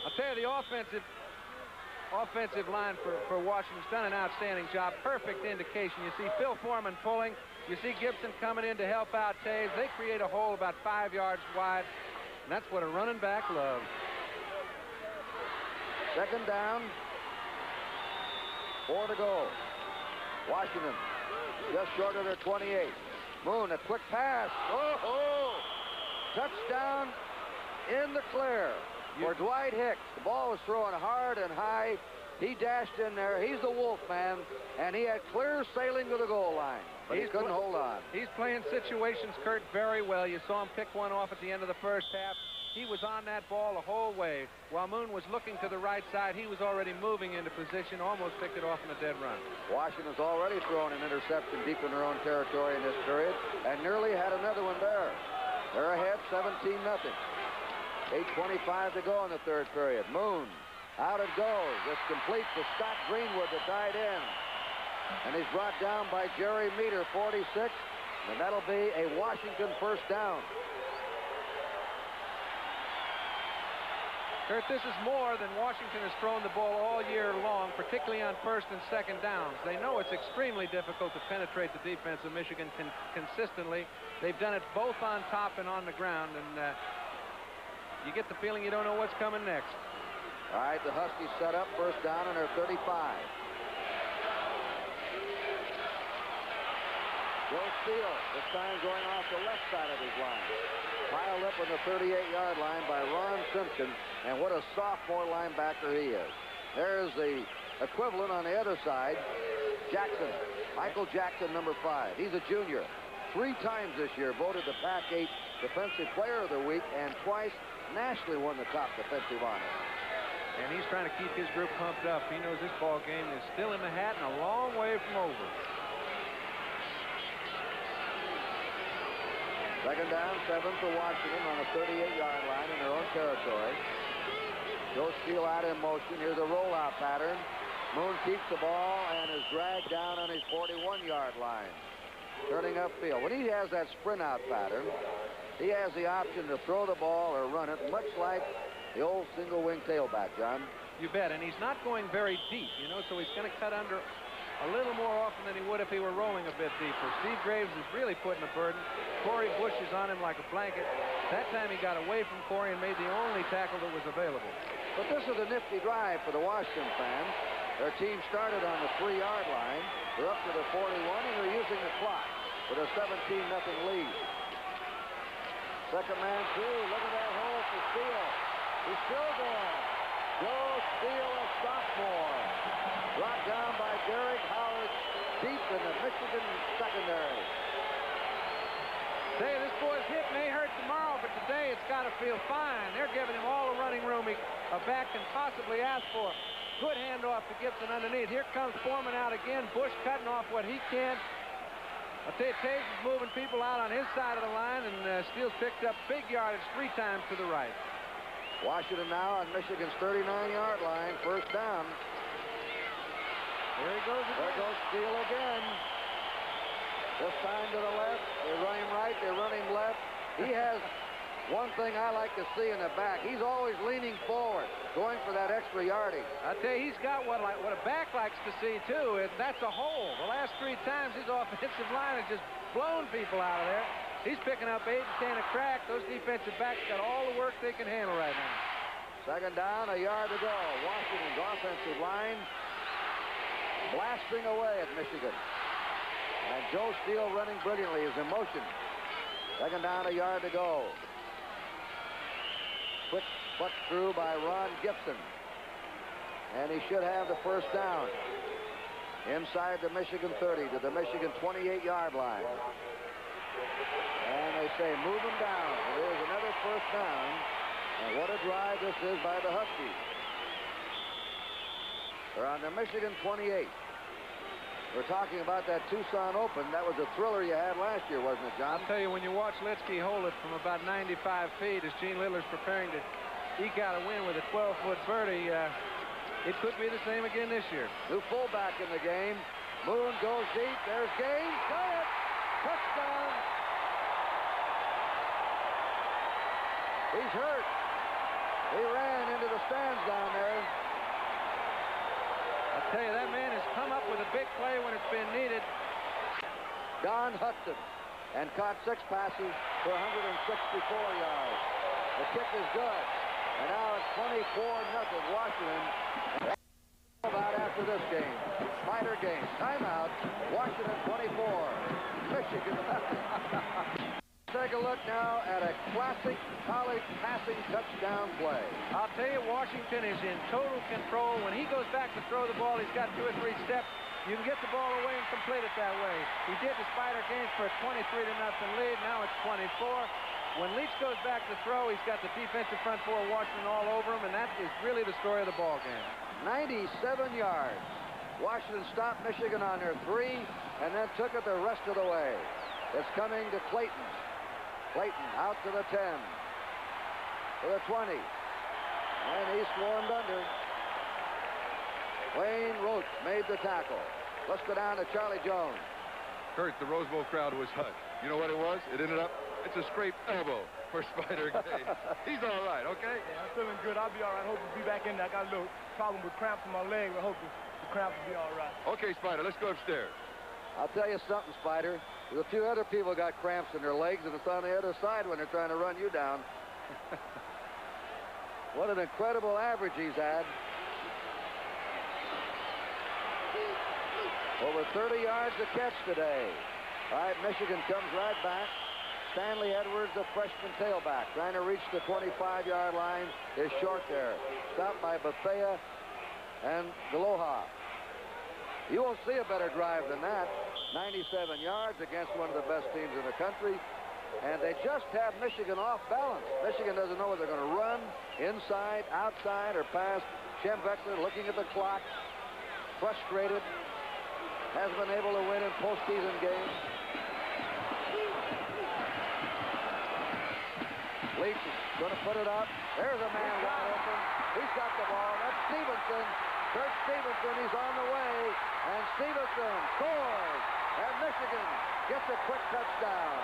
I'll tell you, the offensive line for Washington's done an outstanding job. Perfect indication. You see Phil Foreman pulling. You see Gibson coming in to help out Taves. They create a hole about 5 yards wide, and that's what a running back loves. Second down. 4 to go. Washington just short of their 28. Moon, a quick pass. Oh! Touchdown in the clear for Dwight Hicks. The ball was thrown hard and high. He dashed in there. He's the wolf man, and he had clear sailing to the goal line, but he couldn't hold on. He's playing situations, Kurt, very well. You saw him pick one off at the end of the first half. He was on that ball the whole way. While Moon was looking to the right side, he was already moving into position, almost picked it off in a dead run. Washington's already thrown an interception deep in their own territory in this period, and nearly had another one there. They're ahead 17-0. 8:25 to go in the third period. Moon, out it goes. It's complete to Scott Greenwood, the tight end. And he's brought down by Jerry Meter, 46, and that'll be a Washington first down. Kurt, this is more than Washington has thrown the ball all year long, particularly on first and second downs. They know it's extremely difficult to penetrate the defense of Michigan consistently. They've done it both on top and on the ground, and you get the feeling you don't know what's coming next. All right, the Huskies set up first down on their 35. Joe Steele, this time going off the left side of his line. Piled up on the 38-yard line by Ron Simpson, and what a sophomore linebacker he is. There's the equivalent on the other side, Jackson, Michael Jackson, number 5. He's a junior. 3 times this year voted the Pac-8 Defensive Player of the Week, and twice nationally won the top defensive honor. And he's trying to keep his group pumped up. He knows this ball game is still in the hat and a long way from over. Second down, 7 for Washington on the 38-yard line in their own territory. Joe Steele out in motion. Here's a rollout pattern. Moon keeps the ball and is dragged down on his 41-yard line. Turning upfield. When he has that sprint out pattern, he has the option to throw the ball or run it, much like the old single wing tailback, John. You bet. And he's not going very deep, you know, so he's going to cut under a little more often than he would if he were rolling a bit deeper. Steve Graves is really putting a burden. Corey Bush is on him like a blanket. That time he got away from Corey and made the only tackle that was available. But this is a nifty drive for the Washington fans. Their team started on the 3-yard line. They're up to the 41, and they're using the clock with a 17-0 lead. Second man through. Look at that hole for Steele. He's still going. Joe Steele, a sophomore. Brought down by Derek Howard deep in the Michigan secondary. Say, this boy's hip may hurt tomorrow, but today it's got to feel fine. They're giving him all the running room a back can possibly ask for. Good handoff to Gibson underneath. Here comes Foreman out again. Bush cutting off what he can. I'll tell you, Taves is moving people out on his side of the line, and Steele's picked up big yardage 3 times to the right. Washington now on Michigan's 39-yard line. First down. There he goes again. There goes Steele again. This time to the left. They run him right. They run him left. He has one thing I like to see in the back. He's always leaning forward, going for that extra yardage. I tell you, he's got what a back likes to see, too. That's a hole. The last 3 times, his offensive line has just blown people out of there. He's picking up 8 and 10 a crack. Those defensive backs got all the work they can handle right now. Second down, a yard to go. Washington's offensive line blasting away at Michigan. And Joe Steele running brilliantly is in motion. Second down, a yard to go. Quick butt through by Ron Gibson. And he should have the first down. Inside the Michigan 30 to the Michigan 28-yard line. And they say move him down. There's another first down. And what a drive this is by the Huskies. They're on the Michigan 28. We're talking about that Tucson Open. That was a thriller you had last year, wasn't it, John? I'll tell you, when you watch Litsky hold it from about 95 feet as Gene Littler's preparing to eke out a win with a 12-foot birdie, it could be the same again this year. New fullback in the game. Moon goes deep. There's Gaines. Got it. Touchdown. He's hurt. He ran into the stands down there. I tell you, that man has come up with a big play when it's been needed. Don Hudson, and caught 6 passes for 164 yards. The kick is good. And now it's 24-0 Washington. About after this game. Spider game. Timeout. Washington 24. Michigan nothing. Take a look now at a classic college passing touchdown play. I'll tell you, Washington is in total control. When he goes back to throw the ball, he's got 2 or 3 steps. You can get the ball away and complete it that way. He did the Spider games for a 23-0 lead. Now it's 24. When Leach goes back to throw, he's got the defensive front 4 of Washington all over him, and that is really the story of the ball game. 97 yards. Washington stopped Michigan on their 3 and then took it the rest of the way. It's coming to Clayton. Clayton out to the 10. To the 20. And he's swarmed under. Wayne Roach made the tackle. Let's go down to Charlie Jones. Kurt, the Rose Bowl crowd was hushed. You know what it was? It ended up, it's a scraped elbow for Spider Gaines. He's all right, okay? Yeah, I'm feeling good. I'll be all right. I hope to be back in there. I got a little problem with cramps in my leg. I hope the cramps will be all right. Okay, Spider, let's go upstairs. I'll tell you something, Spider. There's a few other people got cramps in their legs, and it's on the other side when they're trying to run you down. What an incredible average he's had. Over 30 yards to catch today. All right, Michigan comes right back. Stanley Edwards, the freshman tailback, trying to reach the 25-yard line, is short there. Stopped by Bethea and Galoha. You won't see a better drive than that. 97 yards against one of the best teams in the country. And they just have Michigan off balance. Michigan doesn't know whether they're going to run, inside, outside, or pass. Shem Veckler looking at the clock, frustrated. Hasn't been able to win in postseason games. Leach is going to put it up. There's a man wide open. He's got the ball. That's Stevenson. Kurt Stevenson, he's on the way. And Stevenson scores. And Michigan gets a quick touchdown.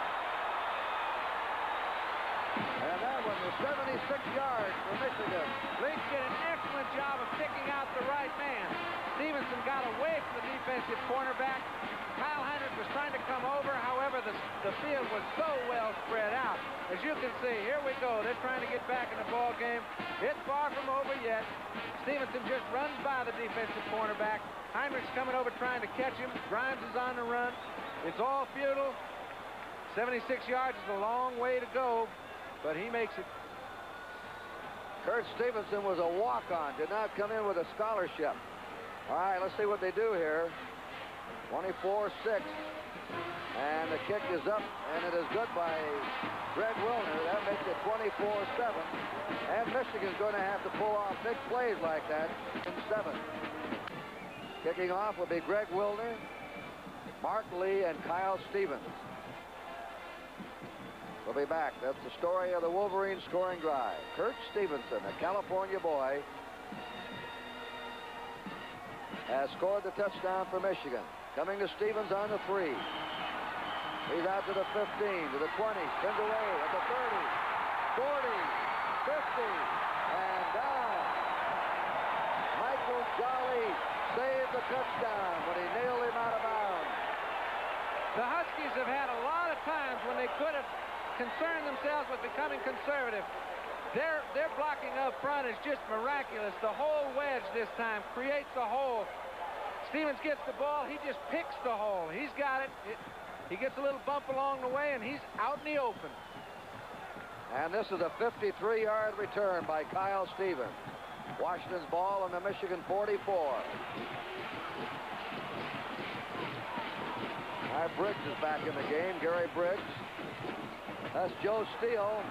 And that one was 76 yards for Michigan. Leach did an excellent job of picking out the right man. Stevenson got away from the defensive cornerback. Kyle Heinrich was trying to come over. However, the field was so well spread out. As you can see, here we go. They're trying to get back in the ball game. It's far from over yet. Stevenson just runs by the defensive cornerback. Heinrich's coming over trying to catch him. Grimes is on the run. It's all futile. 76 yards is a long way to go, but he makes it. Kurt Stevenson was a walk-on, did not come in with a scholarship. All right, let's see what they do here. 24-6. And the kick is up, and it is good by Greg Wilner. That makes it 24-7. And Michigan's going to have to pull off big plays like that in 7. Kicking off will be Greg Wilner, Mark Lee, and Kyle Stevens. We'll be back. That's the story of the Wolverines scoring drive. Kurt Stevenson, a California boy, has scored the touchdown for Michigan. Coming to Stevens on the 3. He's out to the 15, to the 20, spins away at the 30, 40, 50, and down. Michael Jolly saved the touchdown when he nailed him out of bounds. The Huskies have had a lot of times when they could have concerned themselves with becoming conservative. Their blocking up front is just miraculous. The whole wedge this time creates a hole. Stevens gets the ball. He just picks the hole. He's got it. He gets a little bump along the way, and he's out in the open. And this is a 53-yard return by Kyle Stevens. Washington's ball on the Michigan 44. Briggs is back in the game. Gary Briggs. That's Joe Steele.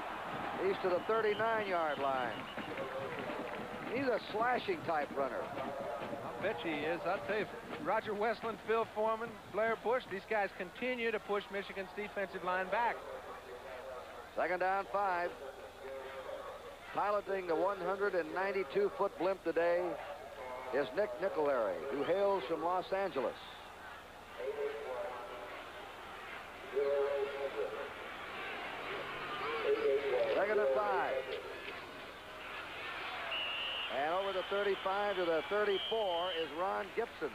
He's to the 39-yard line. He's a slashing type runner. I bet you he is. I'll tell you, Roger Westland, Phil Foreman, Blair Bush, these guys continue to push Michigan's defensive line back. Second down, 5. Piloting the 192-foot blimp today is Nick Nicolari, who hails from Los Angeles. Second and 5. And over the 35 to the 34 is Ron Gibson.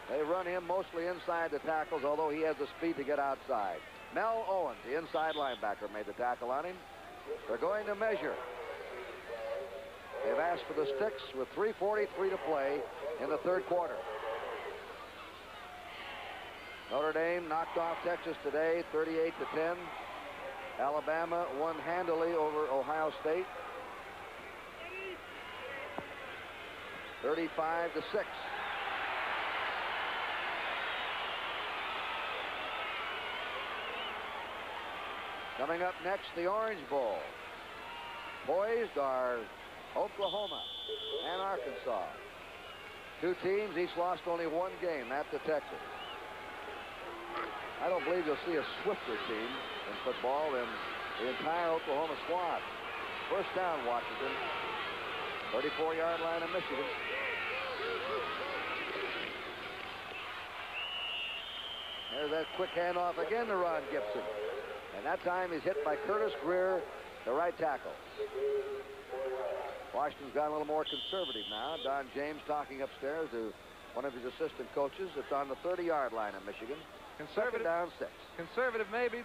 They run him mostly inside the tackles, although he has the speed to get outside. Mel Owens, the inside linebacker, made the tackle on him. They're going to measure. They've asked for the sticks with 3:43 to play in the third quarter. Notre Dame knocked off Texas today, 38-10. Alabama won handily over Ohio State, 35-6. Coming up next, the Orange Bowl. Poised are Oklahoma and Arkansas. Two teams, each lost only one game, that to Texas. I don't believe you'll see a swifter team in football than the entire Oklahoma squad. First down, Washington. 34-yard line of Michigan. There's that quick handoff again to Ron Gibson. And that time he's hit by Curtis Greer, the right tackle. Washington's got a little more conservative now. Don James talking upstairs to one of his assistant coaches. It's on the 30-yard line of Michigan. Conservative, down 6. Conservative maybe,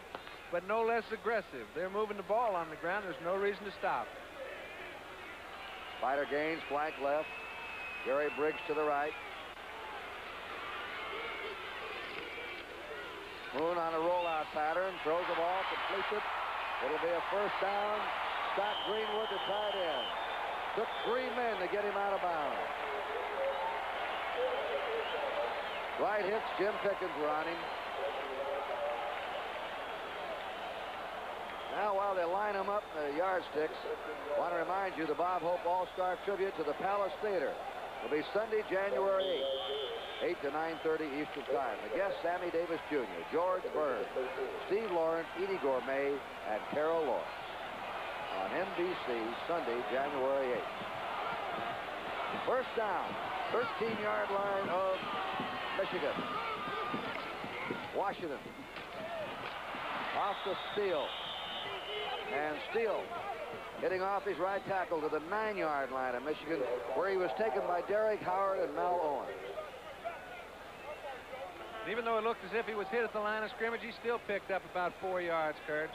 but no less aggressive. They're moving the ball on the ground. There's no reason to stop. Spider Gaines, flank left. Gary Briggs to the right. Moon on a rollout pattern, throws the ball, completes it. It'll be a first down. Scott Greenwood, the tight end. Took 3 men to get him out of bounds. Right hits, Jim Pickens were on him. Now, while they line them up in the yardsticks, I want to remind you the Bob Hope All-Star Tribute to the Palace Theater will be Sunday, January 8th, 8 to 9:30 Eastern Time. The guests, Sammy Davis Jr., George Burns, Steve Lawrence, Edie Gourmet, and Carol Lawrence on NBC, Sunday, January 8th. First down, 13-yard line of Michigan. Washington off the Steele. And Steele hitting off his right tackle to the 9-yard line of Michigan, where he was taken by Derek Howard and Mel Owen. Even though it looked as if he was hit at the line of scrimmage, he still picked up about 4 yards, Kurt.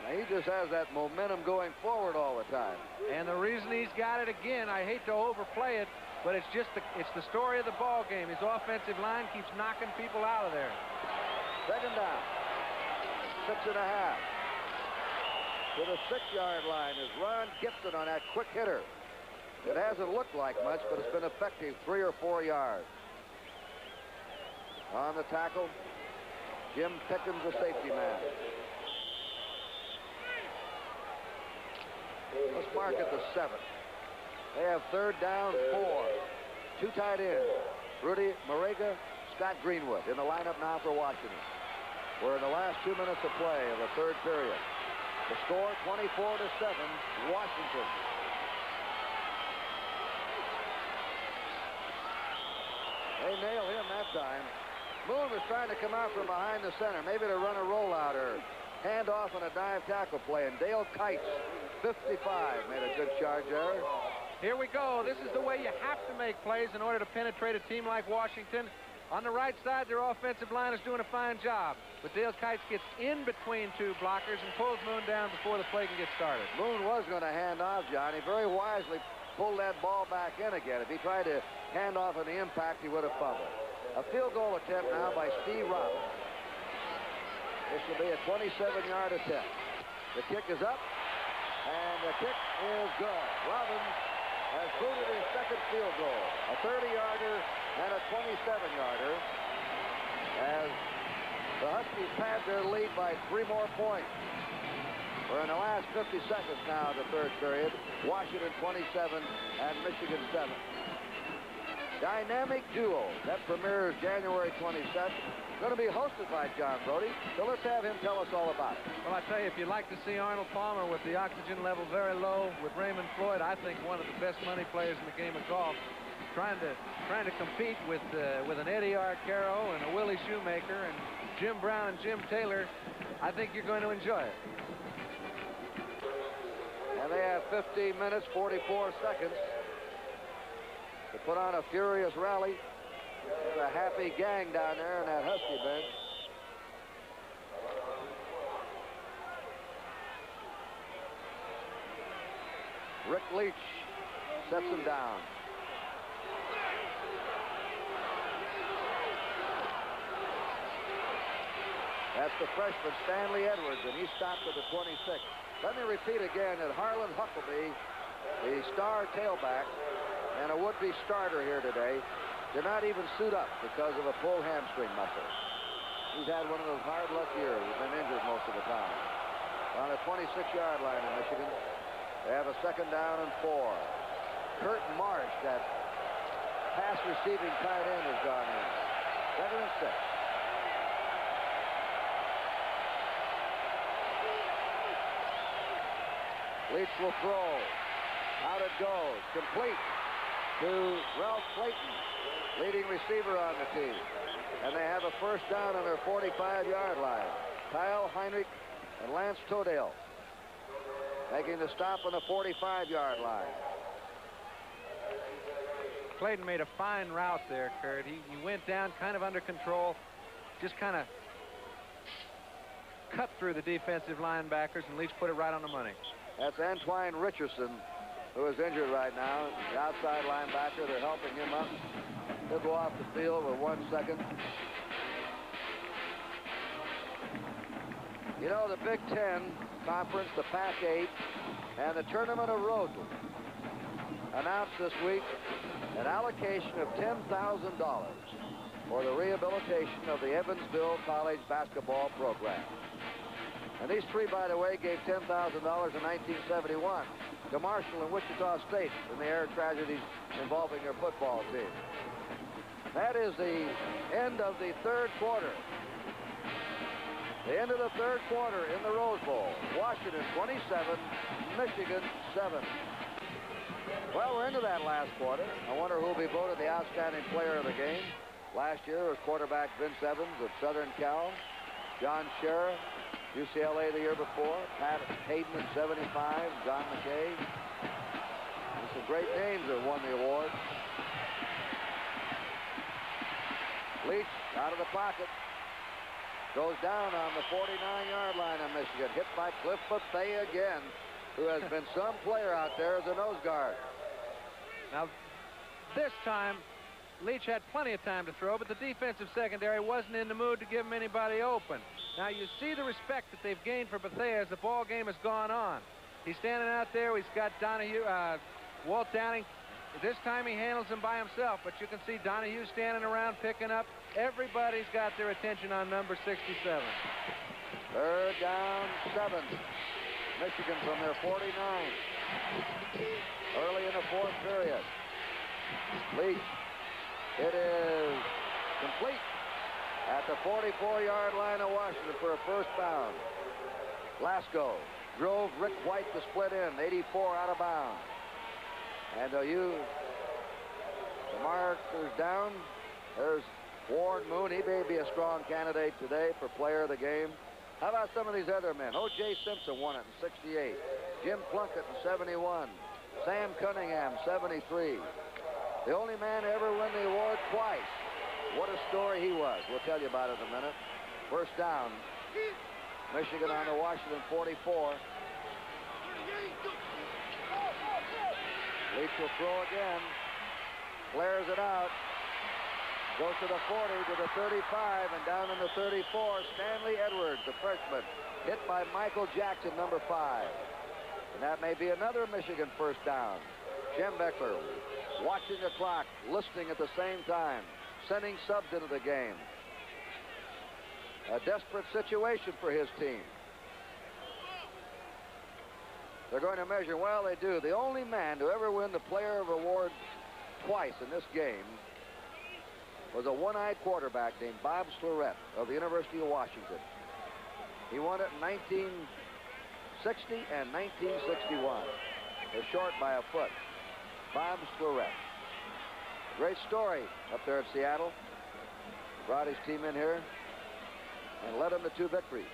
Now, he just has that momentum going forward all the time. And the reason he's got it again, I hate to overplay it, but it's the story of the ball game. His offensive line keeps knocking people out of there. Second down. 6.5. To the 6-yard line is Ron Gibson on that quick hitter. It hasn't looked like much, but it's been effective, 3 or 4 yards. On the tackle, Jim Pickens, the safety man. Let's mark it the 7. They have third down, 4. 2 tight ends, Rudy Marega, Scott Greenwood in the lineup now for Washington. We're in the last 2 minutes of play of the third period. The score, 24-7, Washington. They nail him that time. Moon was trying to come out from behind the center, maybe to run a rollout or hand off on a dive tackle play, and Dale Kites, 55, made a good charge there. Here we go. This is the way you have to make plays in order to penetrate a team like Washington. On the right side, their offensive line is doing a fine job. But Dale Kites gets in between 2 blockers and pulls Moon down before the play can get started. Moon was going to hand off, John. He very wisely pulled that ball back in again. If he tried to hand off on the impact, he would have fumbled. A field goal attempt now by Steve Robbins. This will be a 27-yard attempt. The kick is up, and the kick is good. Robbins has booted his second field goal. A 30-yarder and a 27-yarder as the Huskies pad their lead by 3 more points. We're in the last 50 seconds now of the third period. Washington 27 and Michigan 7. Dynamic duo that premieres January 27th. Going to be hosted by John Brody, so let's have him tell us all about it. Well, I tell you, if you'd like to see Arnold Palmer with the oxygen level very low, with Raymond Floyd, I think one of the best money players in the game of golf, trying to compete with an Eddie Arcaro and a Willie Shoemaker and Jim Brown and Jim Taylor, I think you're going to enjoy it. And they have 15 minutes, 44 seconds to put on a furious rally. There's a happy gang down there in that Husky bench. Rick Leach sets him down. That's the freshman, Stanley Edwards, and he stopped at the 26. Let me repeat again that Harlan Huckleby, the star tailback, and a would-be starter here today, did not even suit up because of a pulled hamstring muscle. He's had one of those hard luck years. He's been injured most of the time. On the 26-yard line in Michigan, they have a second down and 4. Kurt Marsh, that pass-receiving tight end, has gone in. 2nd and 6. Leach will throw. Out it goes. Complete to Ralph Clayton, leading receiver on the team. And they have a first down on their 45-yard line. Kyle Heinrich and Lance Todale making the stop on the 45-yard line. Clayton made a fine route there, Kurt. He went down kind of under control, just kind of cut through the defensive linebackers, and Leach put it right on the money. That's Antoine Richardson, who is injured right now. The outside linebacker, they're helping him up. He'll go off the field with 1 second. You know, the Big Ten Conference, the Pac-8, and the Tournament of Roses announced this week an allocation of $10,000 for the rehabilitation of the Evansville College basketball program. And these three, by the way, gave $10,000 in 1971 to Marshall and Wichita State in the air tragedies involving their football team. That is the end of the third quarter. The end of the third quarter in the Rose Bowl. Washington 27, Michigan 7. Well, we're into that last quarter. I wonder who will be voted the outstanding player of the game. Last year was quarterback Vince Evans of Southern Cal. John Scherer, UCLA the year before. Pat Hayden in 75. John McKay. And some great names that won the award. Leach out of the pocket. Goes down on the 49-yard line of Michigan. Hit by Cliff Bethea again, who has been some player out there as a nose guard. Now, this time, Leach had plenty of time to throw, but the defensive secondary wasn't in the mood to give him anybody open. Now, you see the respect that they've gained for Bethea as the ball game has gone on. He's standing out there. He's got Donahue, Walt Downing. This time he handles him by himself, but you can see Donahue standing around picking up. Everybody's got their attention on number 67. Third down, 7. Michigan from their 49. Early in the fourth period. Leach. It is complete at the 44-yard line of Washington for a first down. Glasgow drove Rick White to split in. 84 out of bounds. And the markers down. There's Warren Moon. He may be a strong candidate today for player of the game. How about some of these other men? O.J. Simpson won it in 68. Jim Plunkett in 71. Sam Cunningham, 73. The only man to ever win the award twice. What a story he was. We'll tell you about it in a minute. First down. Michigan on the Washington 44. Leach will throw again. Flares it out. Goes to the 40, to the 35, and down in the 34, Stanley Edwards, the freshman, hit by Michael Jackson, number 5. And that may be another Michigan first down. Jim Beckler watching the clock, listening at the same time, sending subs into the game. A desperate situation for his team. They're going to measure, well, they do. The only man to ever win the Player of Award twice in this game was a one-eyed quarterback named Bob Slurett of the University of Washington. He won it in 1960 and 1961. They're short by a foot. Bob Slurett. Great story up there at Seattle. Brought his team in here and led them to 2 victories.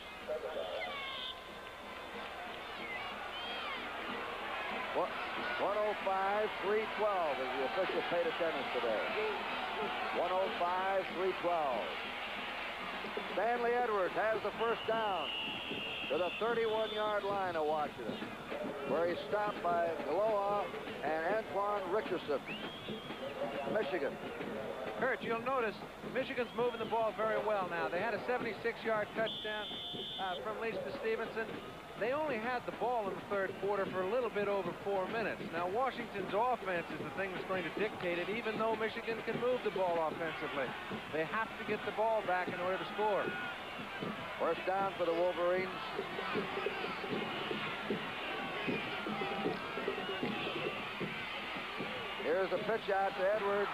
What? 105-312 is the official paid attendance today. 105-312. Stanley Edwards has the first down to the 31-yard line of Washington, where he's stopped by Galoha and Antoine Richardson. Michigan. Kurt, you'll notice Michigan's moving the ball very well now. They had a 76-yard touchdown from Leach to Stevenson. They only had the ball in the third quarter for a little bit over 4 minutes. Now, Washington's offense is the thing that's going to dictate it, even though Michigan can move the ball offensively. They have to get the ball back in order to score. First down for the Wolverines. Here's a pitch out to Edwards.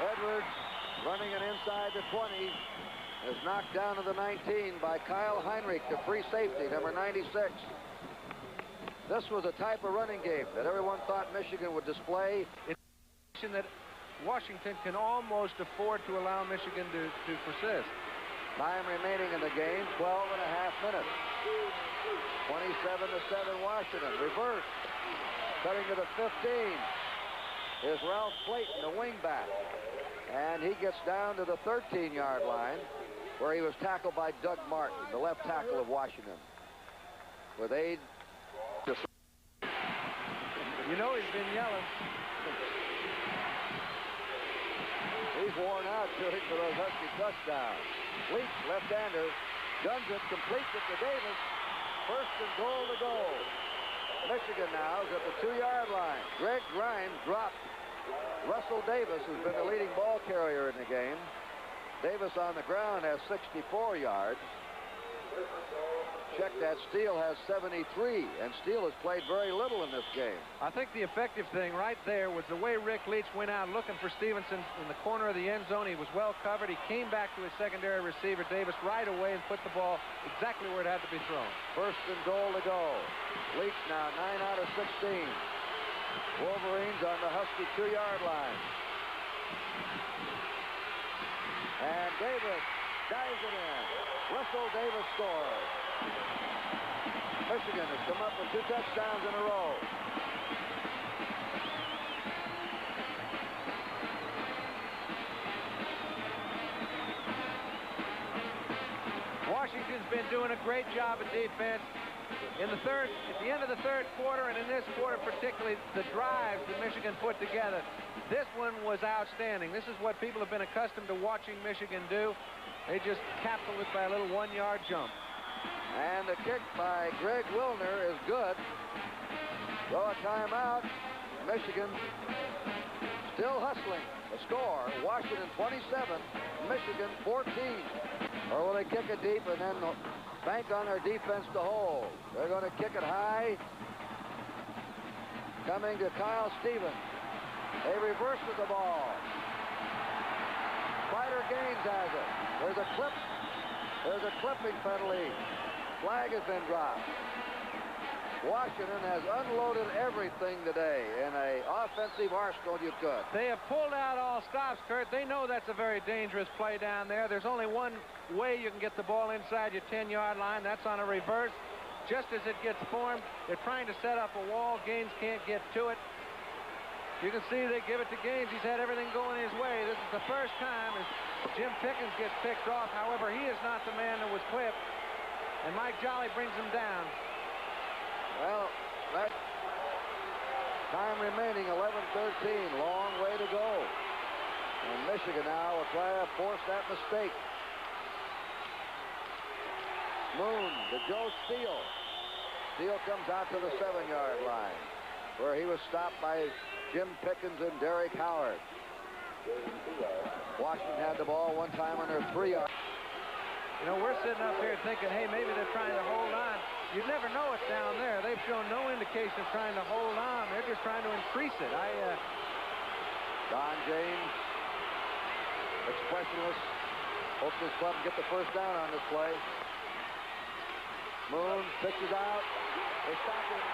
Edwards running it inside the 20. Is knocked down to the 19 by Kyle Heinrich, the free safety, number 96. This was a type of running game that everyone thought Michigan would display. It's that Washington can almost afford to allow Michigan to persist. Time remaining in the game, 12 and a half minutes. 27-7 Washington. Reverse. Cutting to the 15 is Ralph Clayton, the wingback. And he gets down to the 13-yard line, where he was tackled by Doug Martin, the left tackle of Washington. With aid. You know he's been yelling. He's He's worn out shooting for those Husky touchdowns. Leach, left-hander, guns it, completes it to Davis. First and goal to go. Michigan now is at the 2-yard line. Greg Grimes dropped Russell Davis, who's been the leading ball carrier in the game. Davis on the ground has 64 yards. Check that, Steele has 73, and Steele has played very little in this game. I think the effective thing right there was the way Rick Leach went out looking for Stevenson in the corner of the end zone. He was well covered. He came back to his secondary receiver, Davis, right away and put the ball exactly where it had to be thrown. First and goal to go. Leach now 9 out of 16. Wolverines on the Husky 2-yard line. And Davis dives it in. Russell Davis scores. Michigan has come up with 2 touchdowns in a row. Washington's been doing a great job at defense. At the end of the third quarter, and in this quarter particularly, the drives that Michigan put together, this one was outstanding. This is what people have been accustomed to watching Michigan do. They just capsuled it by a little 1-yard jump. And the kick by Greg Wilner is good. Throw a timeout. Michigan still hustling. The score, Washington 27, Michigan 14. Or will they kick it deep and then bank on their defense to hold? They're going to kick it high. Coming to Kyle Stevens. They reverses the ball. Spider Gaines has it. There's a clip. There's a clipping penalty. Flag has been dropped. Washington has unloaded everything today in an offensive arsenal you could. They have pulled out all stops, Kurt. They know that's a very dangerous play down there. There's only one way you can get the ball inside your 10-yard line. That's on a reverse. Just as it gets formed, they're trying to set up a wall. Gaines can't get to it. You can see they give it to Gaines. He's had everything going his way. This is the first time as Jim Pickens gets picked off. However, he is not the man that was clipped. And Mike Jolly brings him down. Well, that time remaining, 11-13. Long way to go. And Michigan now will try to force that mistake. Moon to Joe Steele. Steele comes out to the 7-yard line, where he was stopped by Jim Pickens and Derek Howard. Washington had the ball one time on their 3-yard. You know, we're sitting up here thinking, hey, maybe they're trying to hold on. You'd never know it down there. They've shown no indication of trying to hold on. They're just trying to increase it. Don James, expressionless, hopes his club can get the first down on this play. Moon pitches out. They stop him.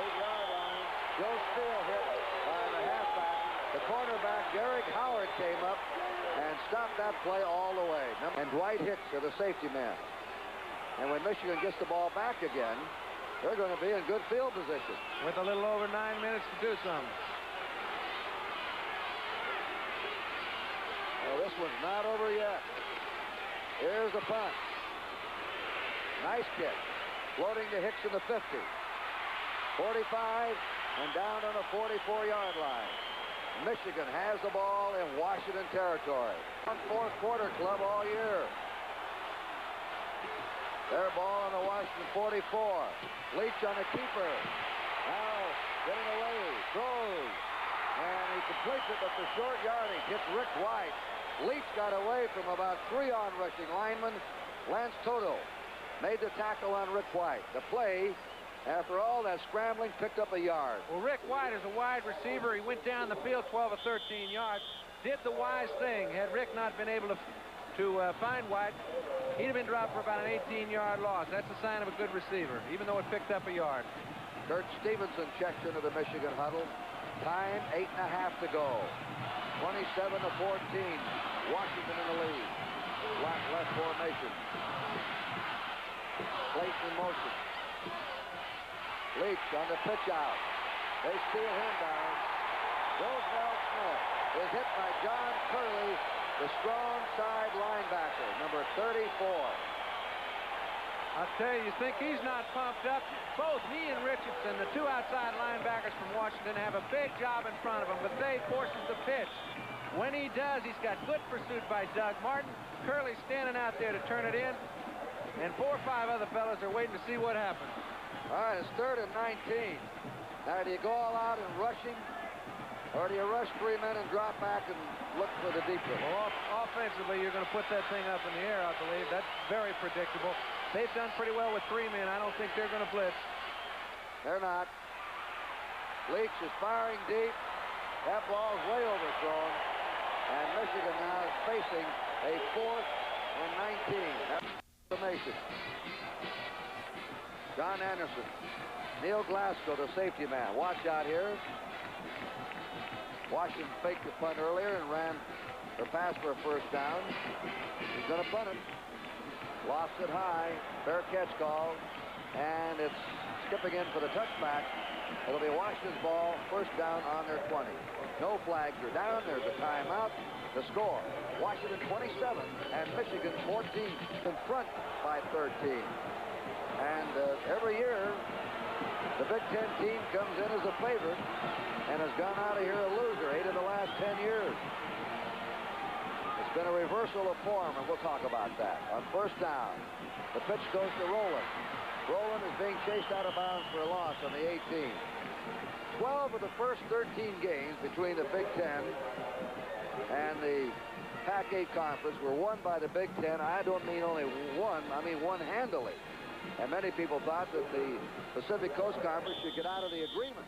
8-yard line. Joe Steele hit by the halfback. The cornerback, Derek Howard, came up and stopped that play all the way. And Dwight Hicks are the safety man. And when Michigan gets the ball back again, they're going to be in good field position. With a little over 9 minutes to do something. Well, this one's not over yet. Here's the punt. Nice kick. Floating to Hicks in the 50. 45 and down on the 44-yard line. Michigan has the ball in Washington territory. Fourth quarter club all year. Their ball on the Washington 44. Leach on the keeper. Now getting away. Throws. And he completes it, but the short yardage hits Rick White. Leach got away from about 3 on-rushing linemen. Lance Toto made the tackle on Rick White. The play, after all that scrambling, picked up a yard. Well, Rick White is a wide receiver. He went down the field 12 or 13 yards. Did the wise thing. Had Rick not been able to find White, he'd have been dropped for about an 18-yard loss. That's a sign of a good receiver, even though it picked up a yard. Kurt Stevenson checks into the Michigan huddle. Time 8.5 to go. 27-14. Washington in the lead. Flat left formation. Placed in motion. Leach on the pitch out. They steal him down. Roosevelt Smith is hit by John Curley, the strong side linebacker, number 34. I'll tell you, you think he's not pumped up? Both he and Richardson, the 2 outside linebackers from Washington, have a big job in front of them, but they forces the pitch. When he does, he's got good pursuit by Doug Martin. Curley standing out there to turn it in. And 4 or 5 other fellas are waiting to see what happens. All right, it's 3rd and 19. Now, do you go all out and rush him? Or do you rush 3 men and drop back and look for the deep one? Well, offensively, you're going to put that thing up in the air, I believe. That's very predictable. They've done pretty well with 3 men. I don't think they're going to blitz. They're not. Leach is firing deep. That ball's way overthrown. And Michigan now is facing a 4th and 19. That's the Mason. John Anderson. Neil Glasgow, the safety man. Watch out here. Washington faked the punt earlier and ran or passed for a first down. He's going to punt it. Lost it high. Fair catch call. And it's skipping in for the touchback. It'll be Washington's ball. First down on their 20. No flags are down. There's a timeout. The score, Washington 27 and Michigan 14 in front by 13. And every year, the Big Ten team comes in as a favorite and has gone out of here a loser 8 of the last 10 years. It's been a reversal of form, and we'll talk about that. On first down, the pitch goes to Rowland. Rowland is being chased out of bounds for a loss on the 18. 12 of the first 13 games between the Big Ten and the Pac-8 Conference were won by the Big Ten. I don't mean only one, I mean one handily. And many people thought that the Pacific Coast Conference should get out of the agreement.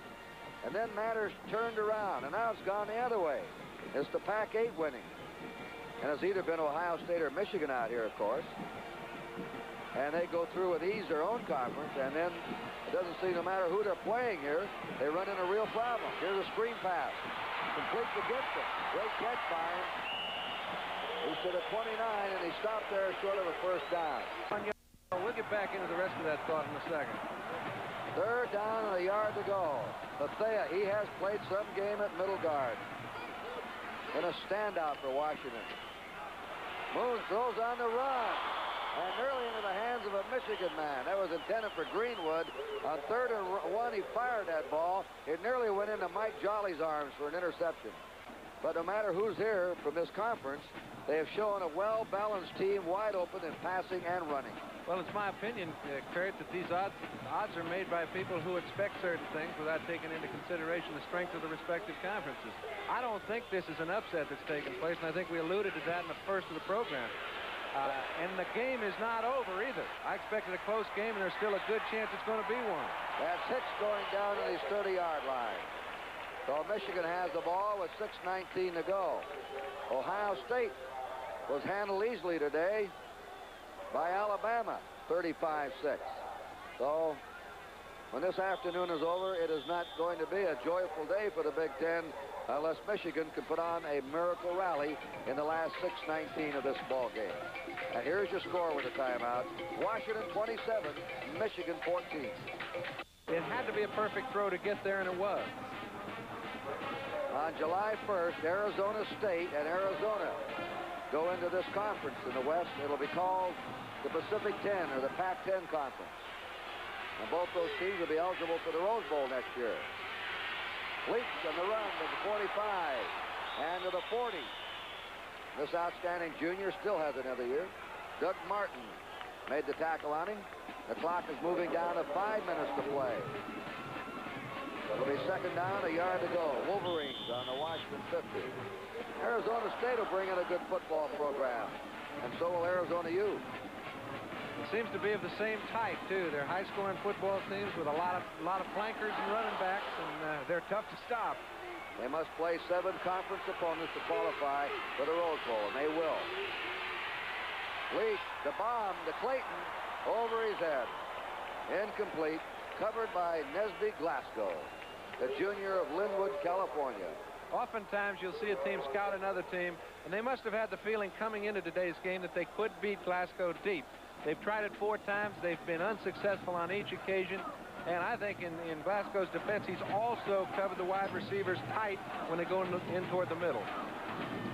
And then matters turned around, and now it's gone the other way. It's the Pac-8 winning. And it's either been Ohio State or Michigan out here, of course. And they go through with ease their own conference, and then it doesn't seem no matter who they're playing here, they run into a real problem. Here's a screen pass. Complete to Gibson. Great catch by him. He's to the 29, and he stopped there short of a first down. We'll get back into the rest of that thought in a second. 3rd down and a yard to go. Bethea, he has played some game at middle guard. And a standout for Washington. Moon throws on the run. And nearly into the hands of a Michigan man. That was intended for Greenwood. On 3rd and 1, he fired that ball. It nearly went into Mike Jolly's arms for an interception. But no matter who's here from this conference, they have shown a well-balanced team, wide open in passing and running. Well, it's my opinion, Kurt, that these odds are made by people who expect certain things without taking into consideration the strength of the respective conferences. I don't think this is an upset that's taking place, and I think we alluded to that in the first of the program. And the game is not over either. I expected a close game, and there's still a good chance it's going to be one. That's Hicks going down to his 30-yard line. So Michigan has the ball with 6:19 to go. Ohio State was handled easily today by Alabama, 35-6. So when this afternoon is over, it is not going to be a joyful day for the Big Ten unless Michigan can put on a miracle rally in the last 6:19 of this ball game. And here's your score with a timeout. Washington 27, Michigan 14. It had to be a perfect throw to get there, and it was. On July 1st, Arizona State and Arizona go into this conference in the West. It'll be called the Pacific 10 or the Pac-10 Conference. And both those teams will be eligible for the Rose Bowl next year. Leach on the run to the 45 and to the 40. This outstanding junior still has another year. Doug Martin made the tackle on him. The clock is moving down to 5 minutes to play. It'll be 2nd down, a yard to go. Wolverines on the Washington 50. Arizona State will bring in a good football program, and so will Arizona U. It seems to be of the same type, too. They're high-scoring football teams with a lot of flankers and running backs, and they're tough to stop. They must play 7 conference opponents to qualify for the Rose Bowl, and they will. Leach, the bomb to Clayton, over his head. Incomplete, covered by Nesby Glasgow, the junior of Linwood, California. Oftentimes, you'll see a team scout another team, and they must have had the feeling coming into today's game that they could beat Glasgow deep. They've tried it 4 times. They've been unsuccessful on each occasion. And I think in Glasgow's defense, he's also covered the wide receivers tight when they go in toward the middle.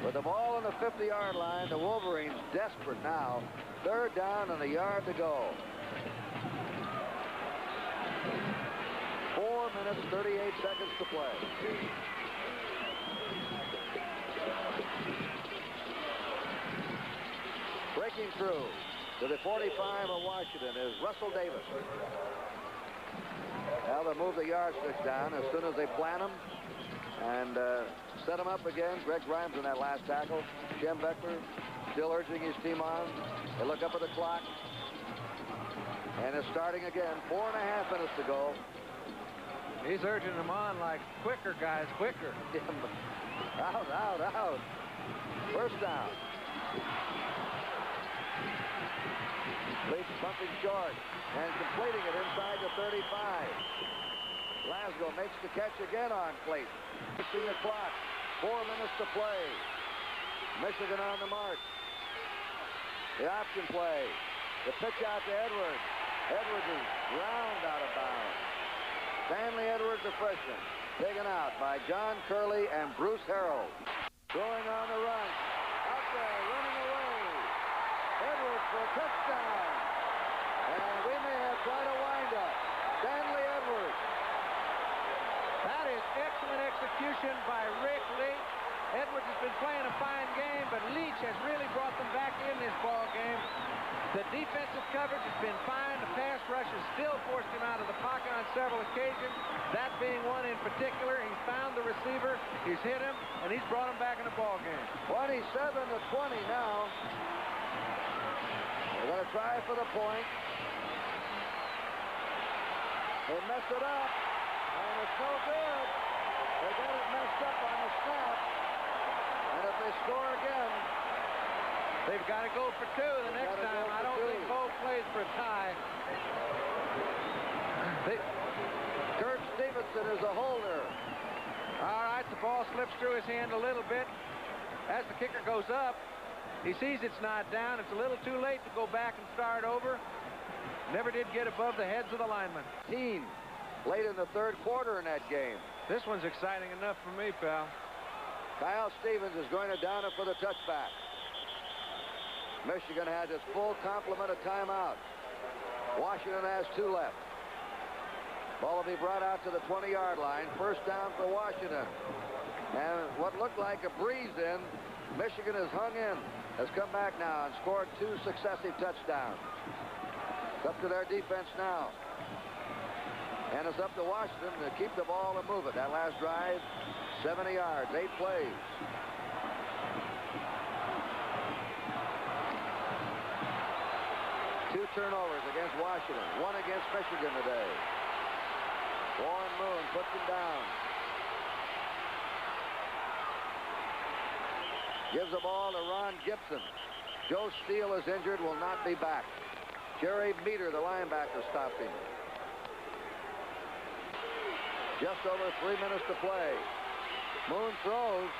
With the ball on the 50-yard line, the Wolverines desperate now. 3rd down and a yard to go. 4 minutes, 38 seconds to play. through. To the 45 of Washington is Russell Davis. Now they'll move the yardsticks down as soon as they plant them and set them up again. Greg Grimes in that last tackle. Shem Beckler still urging his team on. They look up at the clock. And it's starting again. 4.5 minutes to go. He's urging them on like, quicker, guys, quicker. Out, out, out. First down. Leach pumping short and completing it inside the 35. Glasgow makes the catch again on Clayton. Fixing the clock. 4 minutes to play. Michigan on the march. The option play. The pitch out to Edwards. Edwards is round out of bounds. Stanley Edwards, the freshman, taken out by John Curley and Bruce Harrell. Throwing on the run. Out there, running away. Edwards for a touchdown. And we may have quite a windup. Stanley Edwards. That is excellent execution by Rick Leach. Edwards has been playing a fine game, but Leach has really brought them back in this ball game. The defensive coverage has been fine. The pass rush has still forced him out of the pocket on several occasions. That being one in particular. He's found the receiver. He's hit him, and he's brought him back in the ball game. 27-20 now. They're going to try for the point. They mess it up, and it's no good. They got it messed up on the snap. And if they score again, they've got to go for two the next time. I don't think Bo plays for a tie. Kurt Stevenson is a holder. All right, the ball slips through his hand a little bit. As the kicker goes up, he sees it's not down. It's a little too late to go back and start over. Never did get above the heads of the linemen. Late in the third quarter in that game. This one's exciting enough for me, pal. Kyle Stevens is going to down it for the touchback. Michigan has its full complement of timeouts. Washington has 2 left. Ball will be brought out to the 20-yard line. First down for Washington. And what looked like a breeze in, Michigan has hung in, has come back now and scored 2 successive touchdowns. It's up to their defense now. And it's up to Washington to keep the ball and move it. That last drive, 70 yards, 8 plays. Two turnovers against Washington, 1 against Michigan today. Warren Moon puts him down. Gives the ball to Ron Gibson. Joe Steele is injured, will not be back. Jerry Meter, the linebacker, stopped him. Just over 3 minutes to play. Moon throws.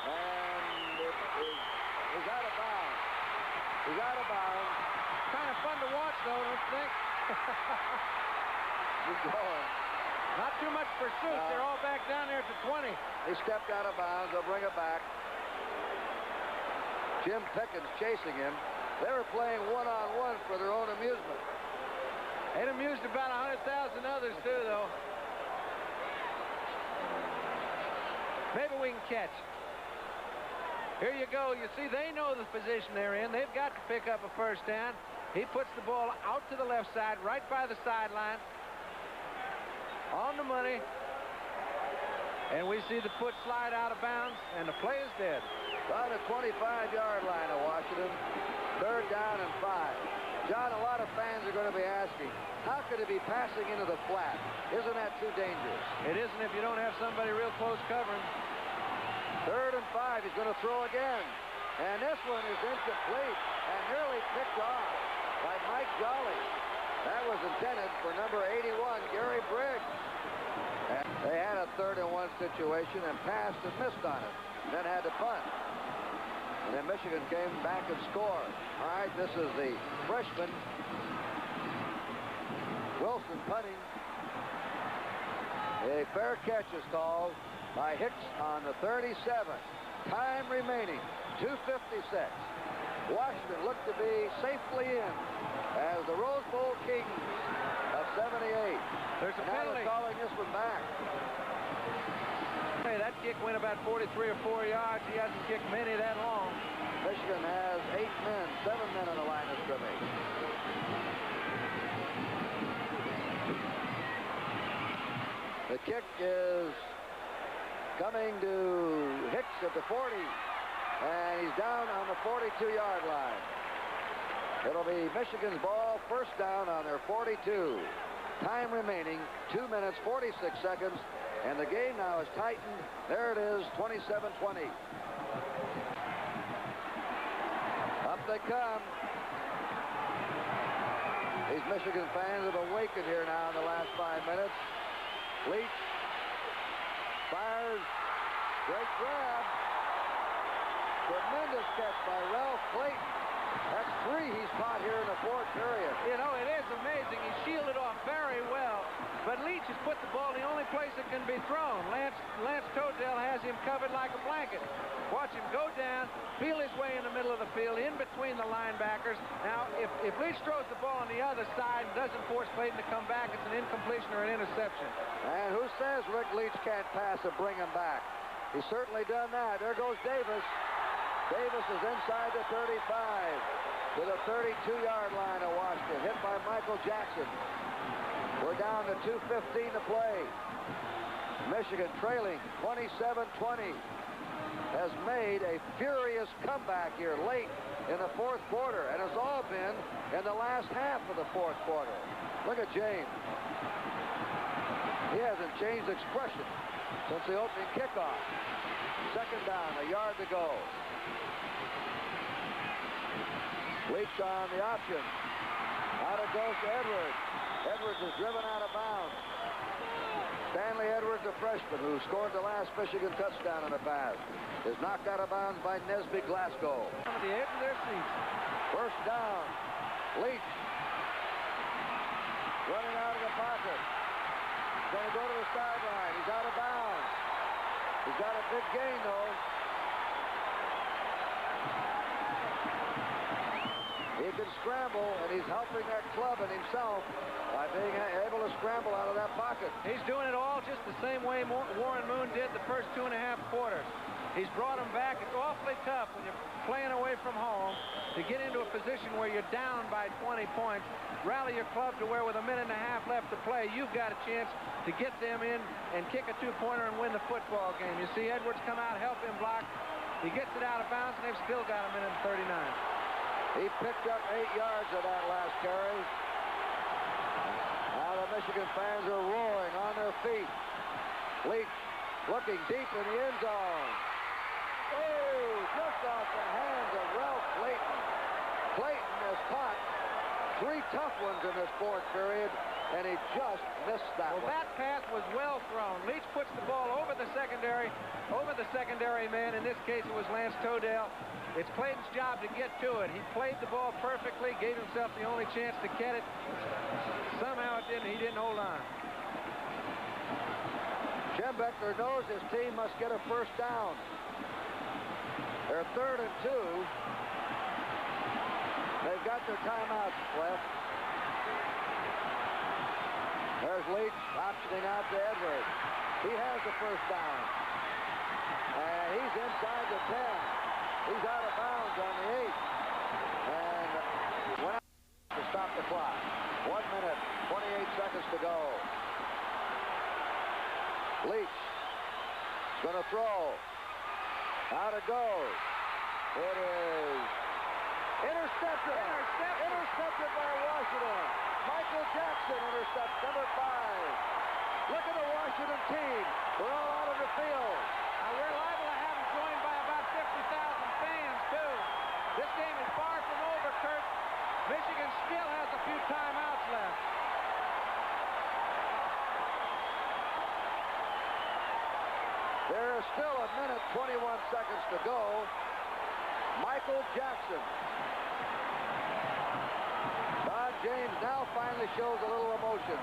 And it is out of bounds. He's out of bounds. Kind of fun to watch, though, don't you think? He's going. Not too much pursuit. They're all back down there at the 20. He stepped out of bounds. They'll bring it back. Jim Pickens chasing him. They were playing one-on-one for their own amusement. It amused about 100,000 others, too, though. Maybe we can catch. Here you go. You see, they know the position they're in. They've got to pick up a first down. He puts the ball out to the left side, right by the sideline. On the money. And we see the foot slide out of bounds, and the play is dead. On the 25-yard line of Washington. Third down and 5. John, a lot of fans are going to be asking, how could it be passing into the flat? Isn't that too dangerous? It isn't if you don't have somebody real close covering. Third and 5. He's going to throw again. And this one is incomplete and nearly picked off by Mike Jolly. That was intended for number 81, Gary Briggs. And they had a 3rd and 1 situation and passed and missed on it. Then had to punt. And then Michigan came back and scored. All right, this is the freshman, Wilson, punting. A fair catch is called by Hicks on the 37. Time remaining, 2:56. Washington looked to be safely in as the Rose Bowl Kings of 78. There's a penalty. Now they're calling this one back. Hey, that kick went about 43 or 4 yards. He hasn't kicked many that long. Michigan has 7 men on the line of scrimmage. The kick is coming to Hicks at the 40, and he's down on the 42-yard line. It'll be Michigan's ball, first down on their 42. Time remaining, 2 minutes, 46 seconds, and the game now is tightened. There it is, 27-20. Up they come. These Michigan fans have awakened here now in the last 5 minutes. Leach fires. Great grab. Tremendous catch by Ralph Clayton. That's 3 he's caught here in the 4th period. You know, it is amazing. He shielded off very well. But Leach has put the ball in the only place it can be thrown. Lance Toadell has him covered like a blanket. Watch him go down, feel his way in the middle of the field, in between the linebackers. Now, if Leach throws the ball on the other side and doesn't force Clayton to come back, it's an incompletion or an interception. And who says Rick Leach can't pass and bring him back? He's certainly done that. There goes Davis. Davis is inside the 35 to the 32-yard line of Washington, hit by Michael Jackson. We're down to 2:15 to play. Michigan trailing 27-20 has made a furious comeback here late in the 4th quarter, and it's all been in the last half of the 4th quarter. Look at James. He hasn't changed expression since the opening kickoff. Second down, a yard to go. Leach on the option. Out it goes to Edwards. Edwards is driven out of bounds. Stanley Edwards, a freshman who scored the last Michigan touchdown on the pass, is knocked out of bounds by Nesby Glasgow. On the edge of their seats. First down. Leach running out of the pocket. He's going to go to the sideline. He's out of bounds. He's got a big gain, though. He can scramble, and he's helping that club and himself by being able to scramble out of that pocket. He's doing it all just the same way Warren Moon did the first 2.5 quarters. He's brought him back. It's awfully tough when you're playing away from home to get into a position where you're down by 20 points, rally your club to where with 1.5 minutes left to play, you've got a chance to get them in and kick a 2-pointer and win the football game. You see Edwards come out, help him block. He gets it out of bounds, and they've still got 1 minute and 39. He picked up 8 yards of that last carry. Now the Michigan fans are roaring on their feet. Leach looking deep in the end zone. Oh, just off the hands of Ralph Clayton. Clayton has caught 3 tough ones in this 4th period, and he just missed that one. Well, that pass was well thrown. Leach puts the ball over the secondary man. In this case, it was Lance Toadell. It's Clayton's job to get to it. He played the ball perfectly, gave himself the only chance to get it. Somehow he didn't hold on. Jim Beckler knows his team must get a first down. They're 3rd and 2. They've got their timeouts left. There's Leach optioning out to Edwards. He has the first down. And he's inside the 10. He's out of bounds on the 8. And went out to stop the clock. 1 minute, 28 seconds to go. Leach is going to throw. Out it goes. It is intercepted. Intercepted by Washington. Michael Jackson intercepts number 5. Look at the Washington team. They're all out of the field. Now we're liable to have them joined by about 50,000 fans, too. This game is far from over, Kurt. Michigan still has a few timeouts left. There is still 1 minute, 21 seconds to go. Michael Jackson. Don James now finally shows a little emotion.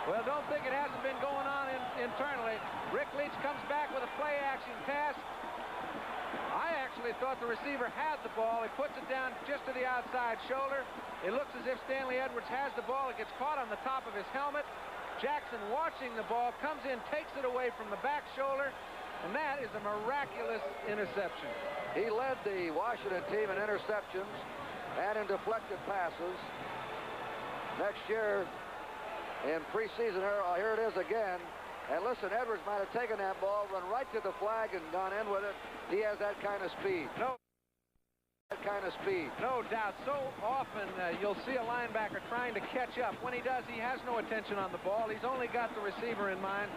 Well, don't think it hasn't been going on internally. Rick Leach comes back with a play-action pass. I actually thought the receiver had the ball. He puts it down just to the outside shoulder. It looks as if Stanley Edwards has the ball. It gets caught on the top of his helmet. Jackson, watching the ball, comes in, takes it away from the back shoulder, And that is a miraculous interception. He led the Washington team in interceptions and in deflected passes. Next year in preseason, here it is again. And listen, Edwards might have taken that ball, run right to the flag and gone in with it. He has that kind of speed. No doubt. So often you'll see a linebacker trying to catch up. When he does, he has no attention on the ball. He's only got the receiver in mind.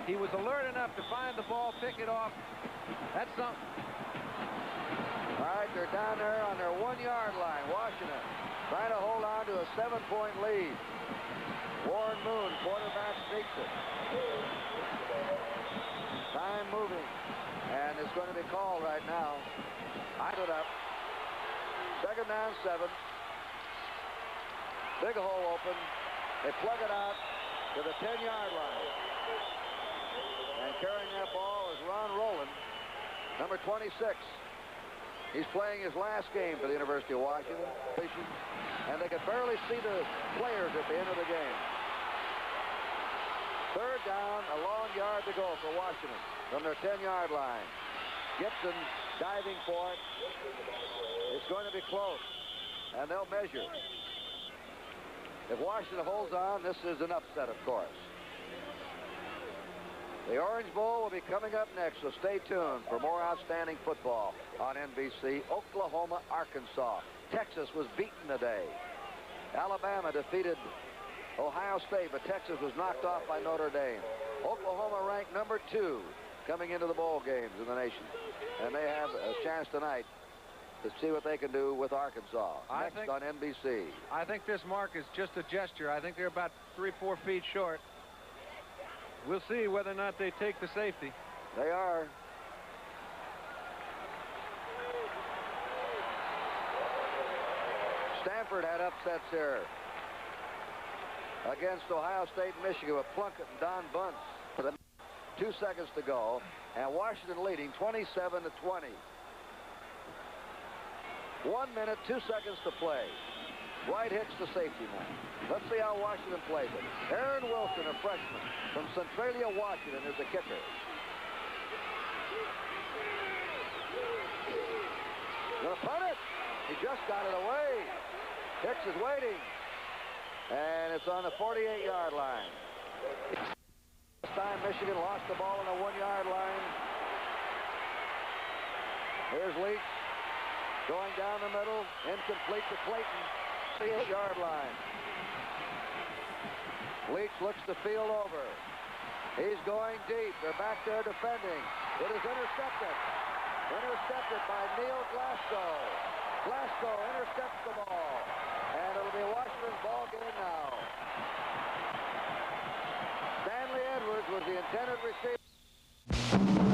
He was alert enough to find the ball, pick it off. That's something. All right, they're down there on their 1-yard line. Washington trying to hold on to a 7-point lead. Warren Moon, quarterback, sneaks it. Time moving. And it's going to be called right now. I put up. Second down, 7. Big hole open. They plug it out to the 10-yard line. And carrying that ball is Ron Rowland, number 26. He's playing his last game for the University of Washington. And they could barely see the players at the end of the game. Third down, a long yard to go for Washington from their 10-yard line. Gibson diving for it. It's going to be close, and they'll measure. If Washington holds on, this is an upset, of course. The Orange Bowl will be coming up next, so stay tuned for more outstanding football on NBC. Oklahoma, Arkansas. Texas was beaten today. Alabama defeated Ohio State, but Texas was knocked off by Notre Dame. Oklahoma ranked number 2 coming into the bowl games in the nation. And they have a chance tonight to see what they can do with Arkansas. Next on NBC. I think this mark is just a gesture. I think they're about 3-4 feet short. We'll see whether or not they take the safety. They are. Stanford had upsets here against Ohio State and Michigan with Plunkett and Don Bunce. 2 seconds to go, and Washington leading 27-20. 1 minute, 2 seconds to play. White hits the safety now. Let's see how Washington plays it. Aaron Wilson, a freshman from Centralia, Washington, is the kicker. Gonna punt it. He just got it away. Hicks is waiting. And it's on the 48-yard line. This time Michigan lost the ball on the 1-yard line. Here's Leach going down the middle, incomplete to Clayton, the 8-yard line. Leach looks the field over. He's going deep. They're back there defending. It is intercepted. Intercepted by Neil Glasgow. Glasgow intercepts the ball. And it'll be Washington's ball game now. Stanley Edwards was the intended receiver.